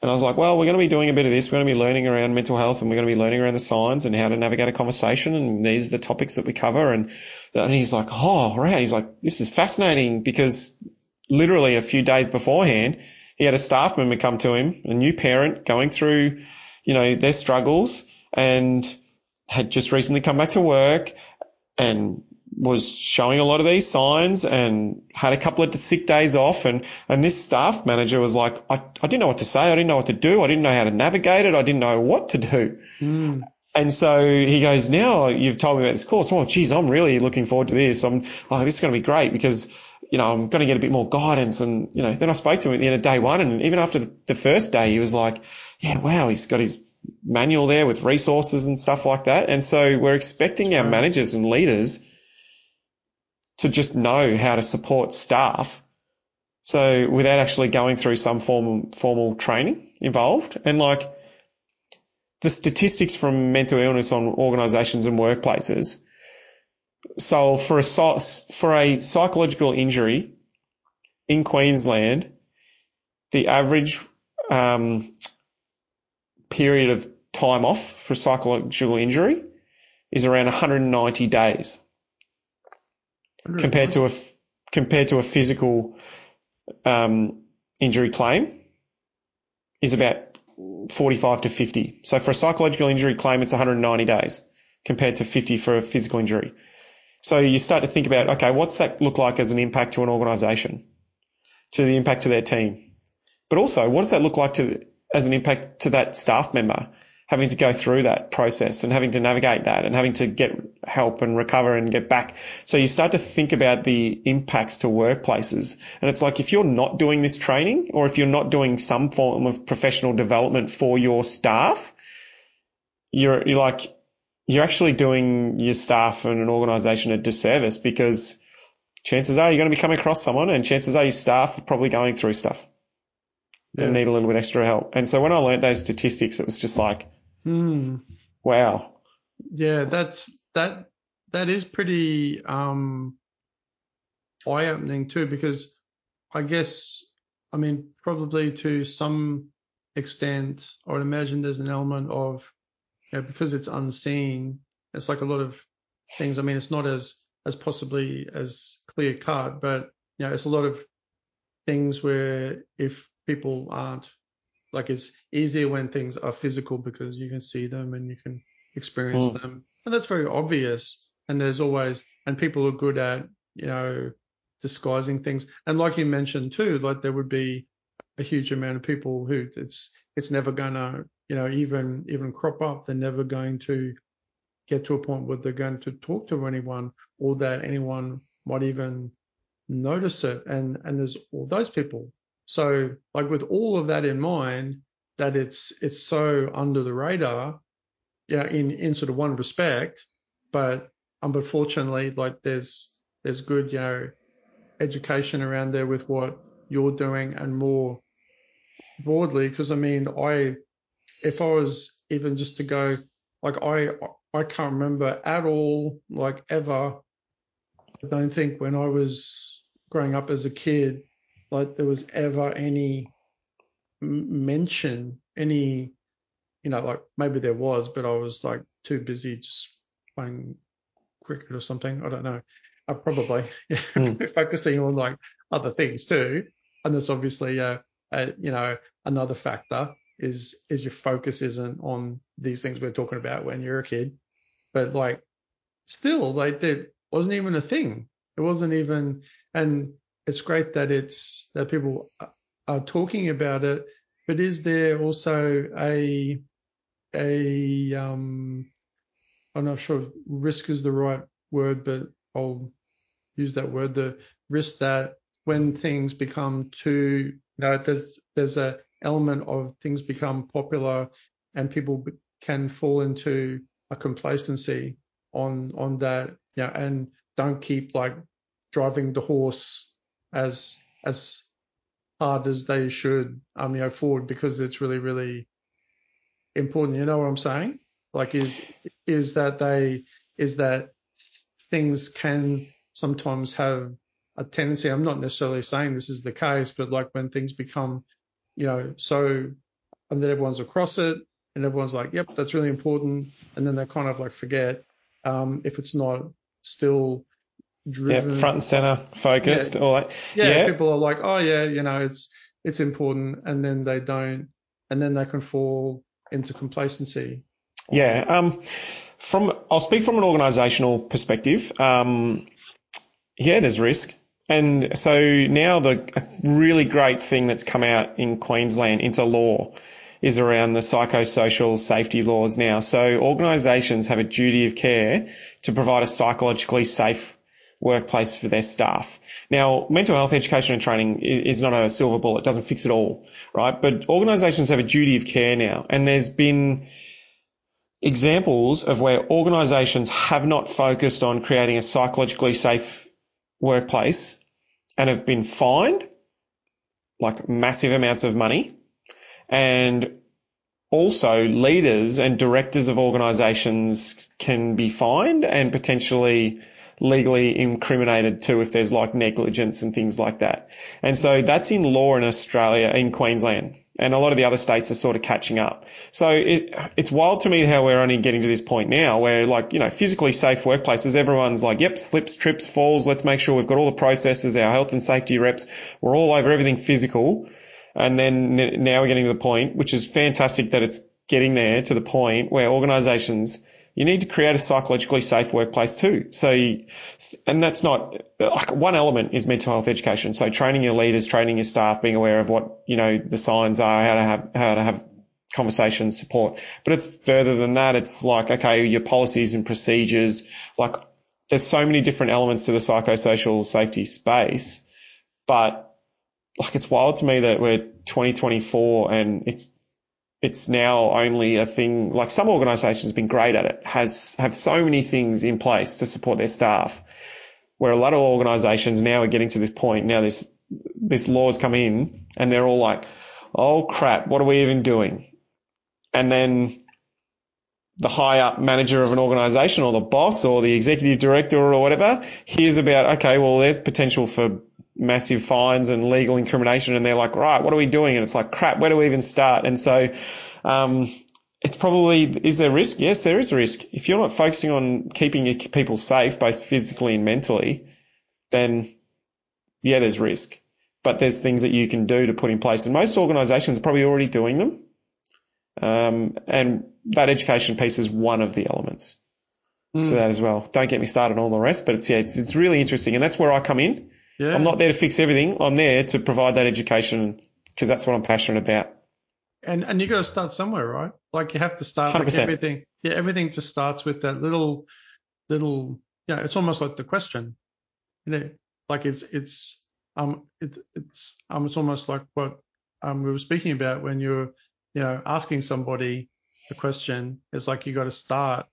[SPEAKER 3] And I was like, well, we're going to be doing a bit of this. We're going to be learning around mental health, and we're going to be learning around the signs and how to navigate a conversation. And these are the topics that we cover. And he's like, oh, right. He's like, this is fascinating, because literally a few days beforehand, he had a staff member come to him, a new parent going through, their struggles, and had just recently come back to work and was showing a lot of these signs and had a couple of sick days off. And this staff manager was like, I didn't know what to say. I didn't know what to do. I didn't know how to navigate it. I didn't know what to do.
[SPEAKER 2] Mm.
[SPEAKER 3] And so he goes, now you've told me about this course. Oh, geez, I'm really looking forward to this. This is going to be great because, I'm going to get a bit more guidance. And, then I spoke to him at the end of day one. And even after the first day, he was like, yeah, wow, he's got his manual there with resources and stuff like that. And so we're expecting our managers and leaders to just know how to support staff. So without actually going through some formal training involved. And like the statistics from mental illness on organisations and workplaces. So for a psychological injury in Queensland, the average period of time off for psychological injury is around 190 days. Compared to a physical injury claim is about 45 to 50. So for a psychological injury claim, it's 190 days compared to 50 for a physical injury. So you start to think about, okay, what's that look like as an impact to an organisation, to the impact to their team? But also, what does that look like as an impact to that staff member having to go through that process and having to navigate that and having to get help and recover and get back? So you start to think about the impacts to workplaces. And it's like, if you're not doing this training or if you're not doing some form of professional development for your staff, you're actually doing your staff and an organisation a disservice, because chances are you're going to be coming across someone and chances are your staff are probably going through stuff and need a little bit extra help. And so when I learned those statistics, it was just like, wow.
[SPEAKER 2] Yeah, that is pretty eye-opening too, because I guess, probably to some extent, I would imagine there's an element of, because it's unseen, it's like a lot of things. It's not as possibly as clear cut, but it's a lot of things where if people aren't, like, it's easier when things are physical because you can see them and you can experience them, and that's very obvious. And and people are good at disguising things. And like you mentioned too, like there would be a huge amount of people who it's never gonna even crop up. They're never going to get to a point where they're going to talk to anyone, or that anyone might even notice it. And there's all those people. So like with all of that in mind, that it's so under the radar, in sort of one respect, but unfortunately, like there's good, education around there with what you're doing, and more broadly, because if I was even just to go, like I can't remember at all, like ever, I don't think when I was growing up as a kid, like there was ever any mention, like maybe there was, but I was like too busy just playing cricket or something. I don't know. I probably focusing on like other things too. And that's obviously another factor is your focus isn't on these things we're talking about when you're a kid. But like still, like that wasn't even a thing. It wasn't even, and it's great that people are talking about it. But is there also I'm not sure if risk is the right word, but I'll use that word, the risk that when things become too, there's a element of things become popular and people can fall into a complacency on that, and don't keep like driving the horse as hard as they should, forward, because it's really, really important. You know what I'm saying? Like, is that things can sometimes have a tendency. I'm not necessarily saying this is the case, but like when things become, so, and then everyone's across it and everyone's like, yep, that's really important. And then they kind of like forget, if it's not still driven.
[SPEAKER 3] Yeah, front and center focused.
[SPEAKER 2] People are like, oh yeah, it's important, and then they don't, and then they can fall into complacency.
[SPEAKER 3] Yeah. I'll speak from an organisational perspective. Yeah, there's risk. And so now a really great thing that's come out in Queensland into law is around the psychosocial safety laws now. So organisations have a duty of care to provide a psychologically safe workplace for their staff. Now, mental health education and training is not a silver bullet. It doesn't fix it all, right? But organisations have a duty of care now. And there's been examples of where organisations have not focused on creating a psychologically safe workplace and have been fined like massive amounts of money. And also leaders and directors of organisations can be fined and potentially legally incriminated too if there's like negligence and things like that. And so that's in law in Australia, in Queensland, and a lot of the other states are sort of catching up. So it's wild to me how we're only getting to this point now where, like, you know, physically safe workplaces, everyone's like, yep, slips, trips, falls, let's make sure we've got all the processes, our health and safety reps, we're all over everything physical. And then now we're getting to the point, which is fantastic that it's getting there to the point where organisations, you need to create a psychologically safe workplace too. So, and that's not, like, one element is mental health education. So training your leaders, training your staff, being aware of what, you know, the signs are, how to have conversations, support. But it's further than that. It's like, okay, your policies and procedures, like there's so many different elements to the psychosocial safety space, but like, it's wild to me that we're 2024 and it's now only a thing. Like, some organisations have been great at it, have so many things in place to support their staff, where a lot of organisations now are getting to this point. Now this law's come in and they're all like, oh crap, what are we even doing? And then the high up manager of an organisation or the boss or the executive director or whatever hears about, okay, well, there's potential for massive fines and legal incrimination, and they're like, right, what are we doing? And it's like, crap, where do we even start? And so it's probably, is there risk? Yes, there is a risk. If you're not focusing on keeping your people safe, both physically and mentally, then yeah, there's risk. But there's things that you can do to put in place, and most organisations are probably already doing them. And that education piece is one of the elements to that as well. Don't get me started on all the rest, but it's really interesting, and that's where I come in. Yeah. I'm not there to fix everything. I'm there to provide that education because that's what I'm passionate about.
[SPEAKER 2] And you got to start somewhere, right? Like, you have to start like everything. Yeah, everything just starts with that little. Yeah, it's almost like the question. You know, like it's almost like what we were speaking about when you're, you know, asking somebody a question. It's like you got to start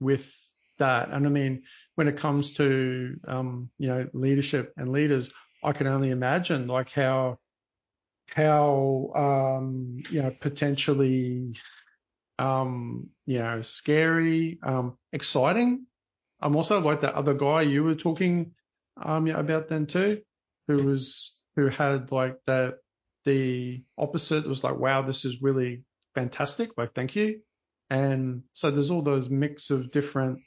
[SPEAKER 2] with that. And I mean, when it comes to, you know, leadership and leaders, I can only imagine like how, you know, potentially, you know, scary, exciting. I'm also like that other guy you were talking, yeah, about then too, who had like the opposite. It was like, wow, this is really fantastic. Like, thank you. And so there's all those mix of different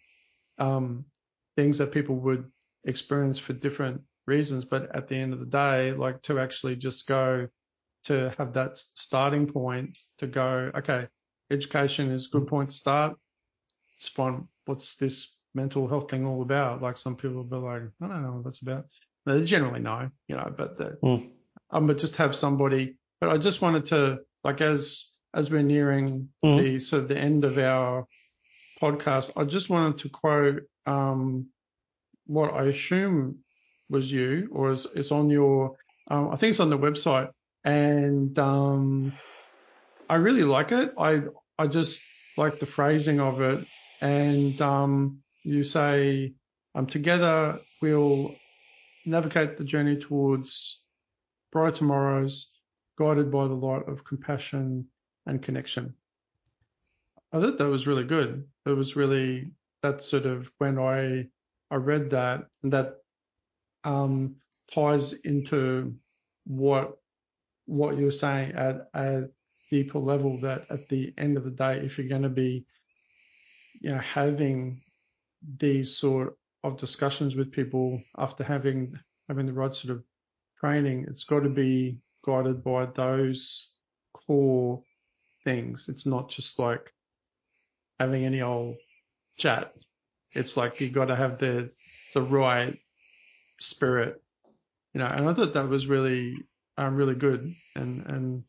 [SPEAKER 2] things that people would experience for different reasons. But at the end of the day, like, to actually just go to have that starting point to go, okay, education is a good point to start. It's fine. What's this mental health thing all about? Like, some people will be like, I don't know what that's about. They generally know, you know, but but just have somebody. But I just wanted to, like, as we're nearing the sort of the end of our podcast, I just wanted to quote what I assume was you, or is on your, I think it's on the website, and I really like it. I just like the phrasing of it, and you say, together we'll navigate the journey towards brighter tomorrows, guided by the light of compassion and connection. I thought that was really good. It was really, that sort of, when I read that, and that ties into what you're saying at a deeper level, that at the end of the day, if you're going to be, you know, having these sort of discussions with people after having the right sort of training, it's got to be guided by those core things. It's not just like having any old chat. It's like you got to have the right spirit, And I thought that was really good, and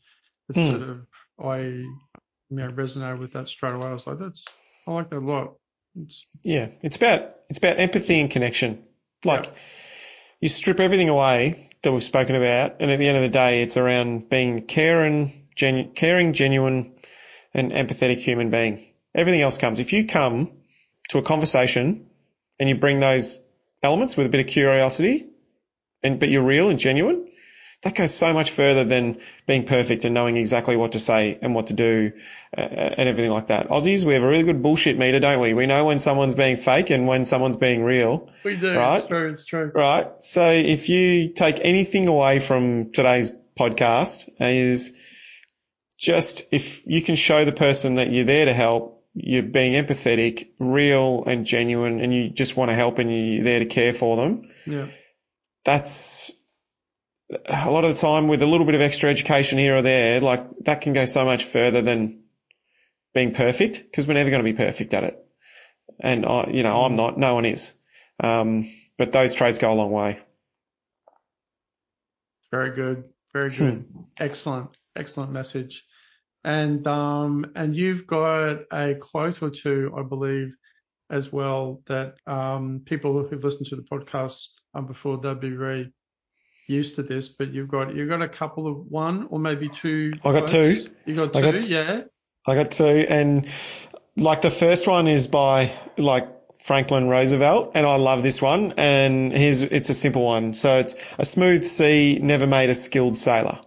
[SPEAKER 2] it's sort of I resonated with that straight away. I was like, I like that a lot.
[SPEAKER 3] It's about empathy and connection. Like you strip everything away that we've spoken about, and at the end of the day, it's around being caring, genuine, and empathetic human being. Everything else comes. If you come to a conversation and you bring those elements with a bit of curiosity, but you're real and genuine, that goes so much further than being perfect and knowing exactly what to say and what to do and everything like that. Aussies, we have a really good bullshit meter, don't we? We know when someone's being fake and when someone's being real.
[SPEAKER 2] We do.
[SPEAKER 3] Right?
[SPEAKER 2] It's true.
[SPEAKER 3] Right. So if you take anything away from today's podcast is just if you can show the person that you're there to help, you're being empathetic, real and genuine, and you just want to help and you're there to care for them.
[SPEAKER 2] Yeah.
[SPEAKER 3] That's a lot of the time with a little bit of extra education here or there, like that can go so much further than being perfect, because we're never going to be perfect at it. And I'm not, no one is. But those traits go a long way.
[SPEAKER 2] Very good. Very good. Excellent message. And you've got a quote or two, I believe, as well, that people who've listened to the podcast before, they'll be very used to this, but you've got a couple of one or maybe two.
[SPEAKER 3] I got two.
[SPEAKER 2] You got two, yeah.
[SPEAKER 3] I got two, and like the first one is by like Franklin Roosevelt, and I love this one, and it's a simple one. So it's a smooth sea never made a skilled sailor.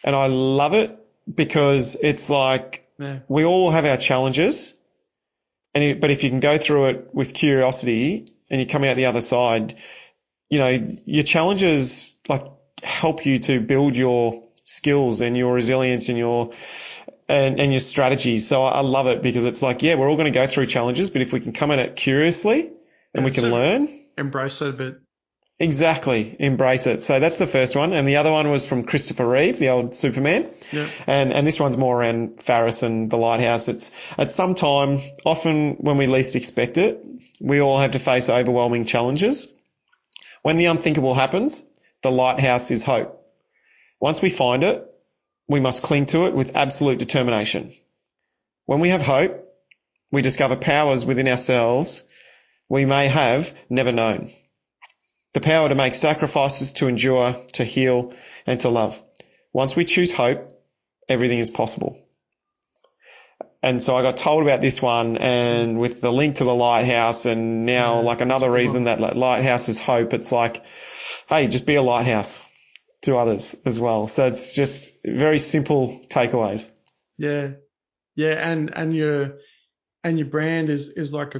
[SPEAKER 3] And I love it because it's like we all have our challenges, but if you can go through it with curiosity and you come out the other side, your challenges like help you to build your skills and your resilience and your strategies. So I love it because it's like, we're all going to go through challenges, but if we can come at it curiously and we can learn.
[SPEAKER 2] Embrace it a bit.
[SPEAKER 3] Exactly. Embrace it. So that's the first one. And the other one was from Christopher Reeve, the old Superman.
[SPEAKER 2] Yeah.
[SPEAKER 3] And this one's more around Faris and the lighthouse. It's at some time, often when we least expect it, we all have to face overwhelming challenges. When the unthinkable happens, the lighthouse is hope. Once we find it, we must cling to it with absolute determination. When we have hope, we discover powers within ourselves we may have never known. The power to make sacrifices, to endure, to heal, and to love. Once we choose hope, everything is possible. And so I got told about this one, and with the link to the lighthouse, and now like another reason that lighthouse is hope, it's like, hey, just be a lighthouse to others as well. So it's just very simple takeaways.
[SPEAKER 2] Yeah. And your brand is like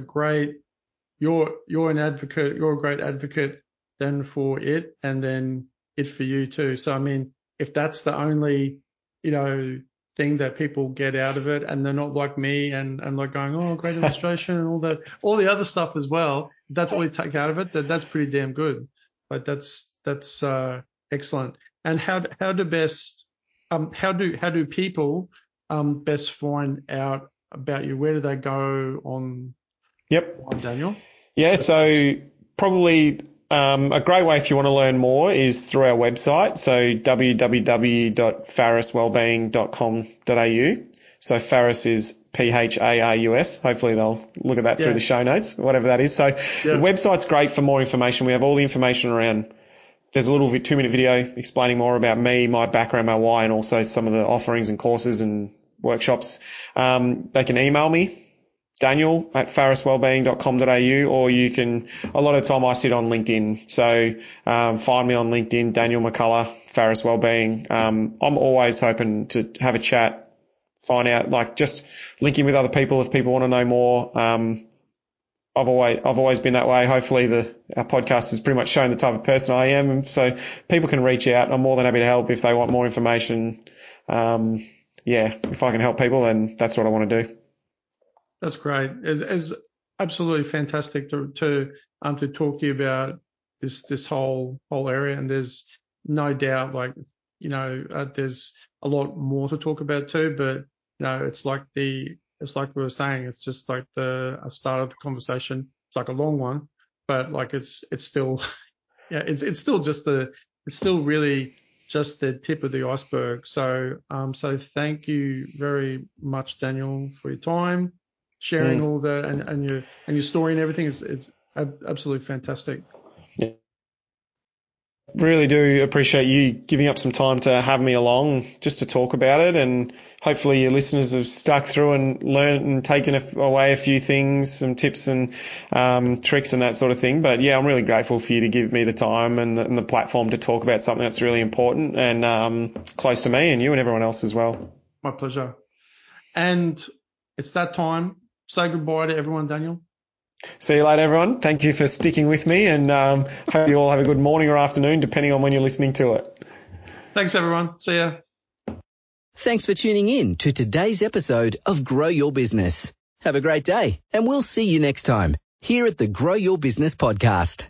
[SPEAKER 2] you're an advocate, you're a great advocate then for it, and then it for you too. So I mean, if that's the only, thing that people get out of it, and they're not like me and like going, oh, great illustration and all the other stuff as well, that's all you take out of it, that's pretty damn good. Like that's excellent. And how do people best find out about you? Where do they go on Daniel?
[SPEAKER 3] Yeah, so probably a great way if you want to learn more is through our website, so www.fariswellbeing.com.au. So Faris is P-H-A-R-U-S. Hopefully they'll look at that through the show notes, whatever that is. So the website's great for more information. We have all the information around. There's a little 2-minute video explaining more about me, my background, my why, and also some of the offerings and courses and workshops. They can email me, Daniel@fariswellbeing.com.au, or you can, a lot of the time I sit on LinkedIn. So, find me on LinkedIn, Daniel McCullough, Faris Wellbeing. I'm always hoping to have a chat, find out, like just linking with other people if people want to know more. I've always been that way. Hopefully our podcast has pretty much shown the type of person I am. So people can reach out. I'm more than happy to help if they want more information. If I can help people, then that's what I want to do.
[SPEAKER 2] That's great. It's absolutely fantastic to talk to you about this whole area. And there's no doubt, like there's a lot more to talk about too, but it's like we were saying, it's just like the start of the conversation. It's like a long one, but like it's still, it's still really just the tip of the iceberg. So thank you very much, Daniel, for your time, sharing all that and your story and everything is absolutely fantastic.
[SPEAKER 3] Yeah. Really do appreciate you giving up some time to have me along just to talk about it, and hopefully your listeners have stuck through and learned and taken away a few things, some tips and tricks and that sort of thing. But yeah, I'm really grateful for you to give me the time and the platform to talk about something that's really important and close to me and you and everyone else as well.
[SPEAKER 2] My pleasure. And it's that time. Say goodbye to everyone, Daniel.
[SPEAKER 3] See you later, everyone. Thank you for sticking with me, and hope you all have a good morning or afternoon, depending on when you're listening to it.
[SPEAKER 2] Thanks, everyone. See ya.
[SPEAKER 1] Thanks for tuning in to today's episode of Grow Your Business. Have a great day, and we'll see you next time here at the Grow Your Business podcast.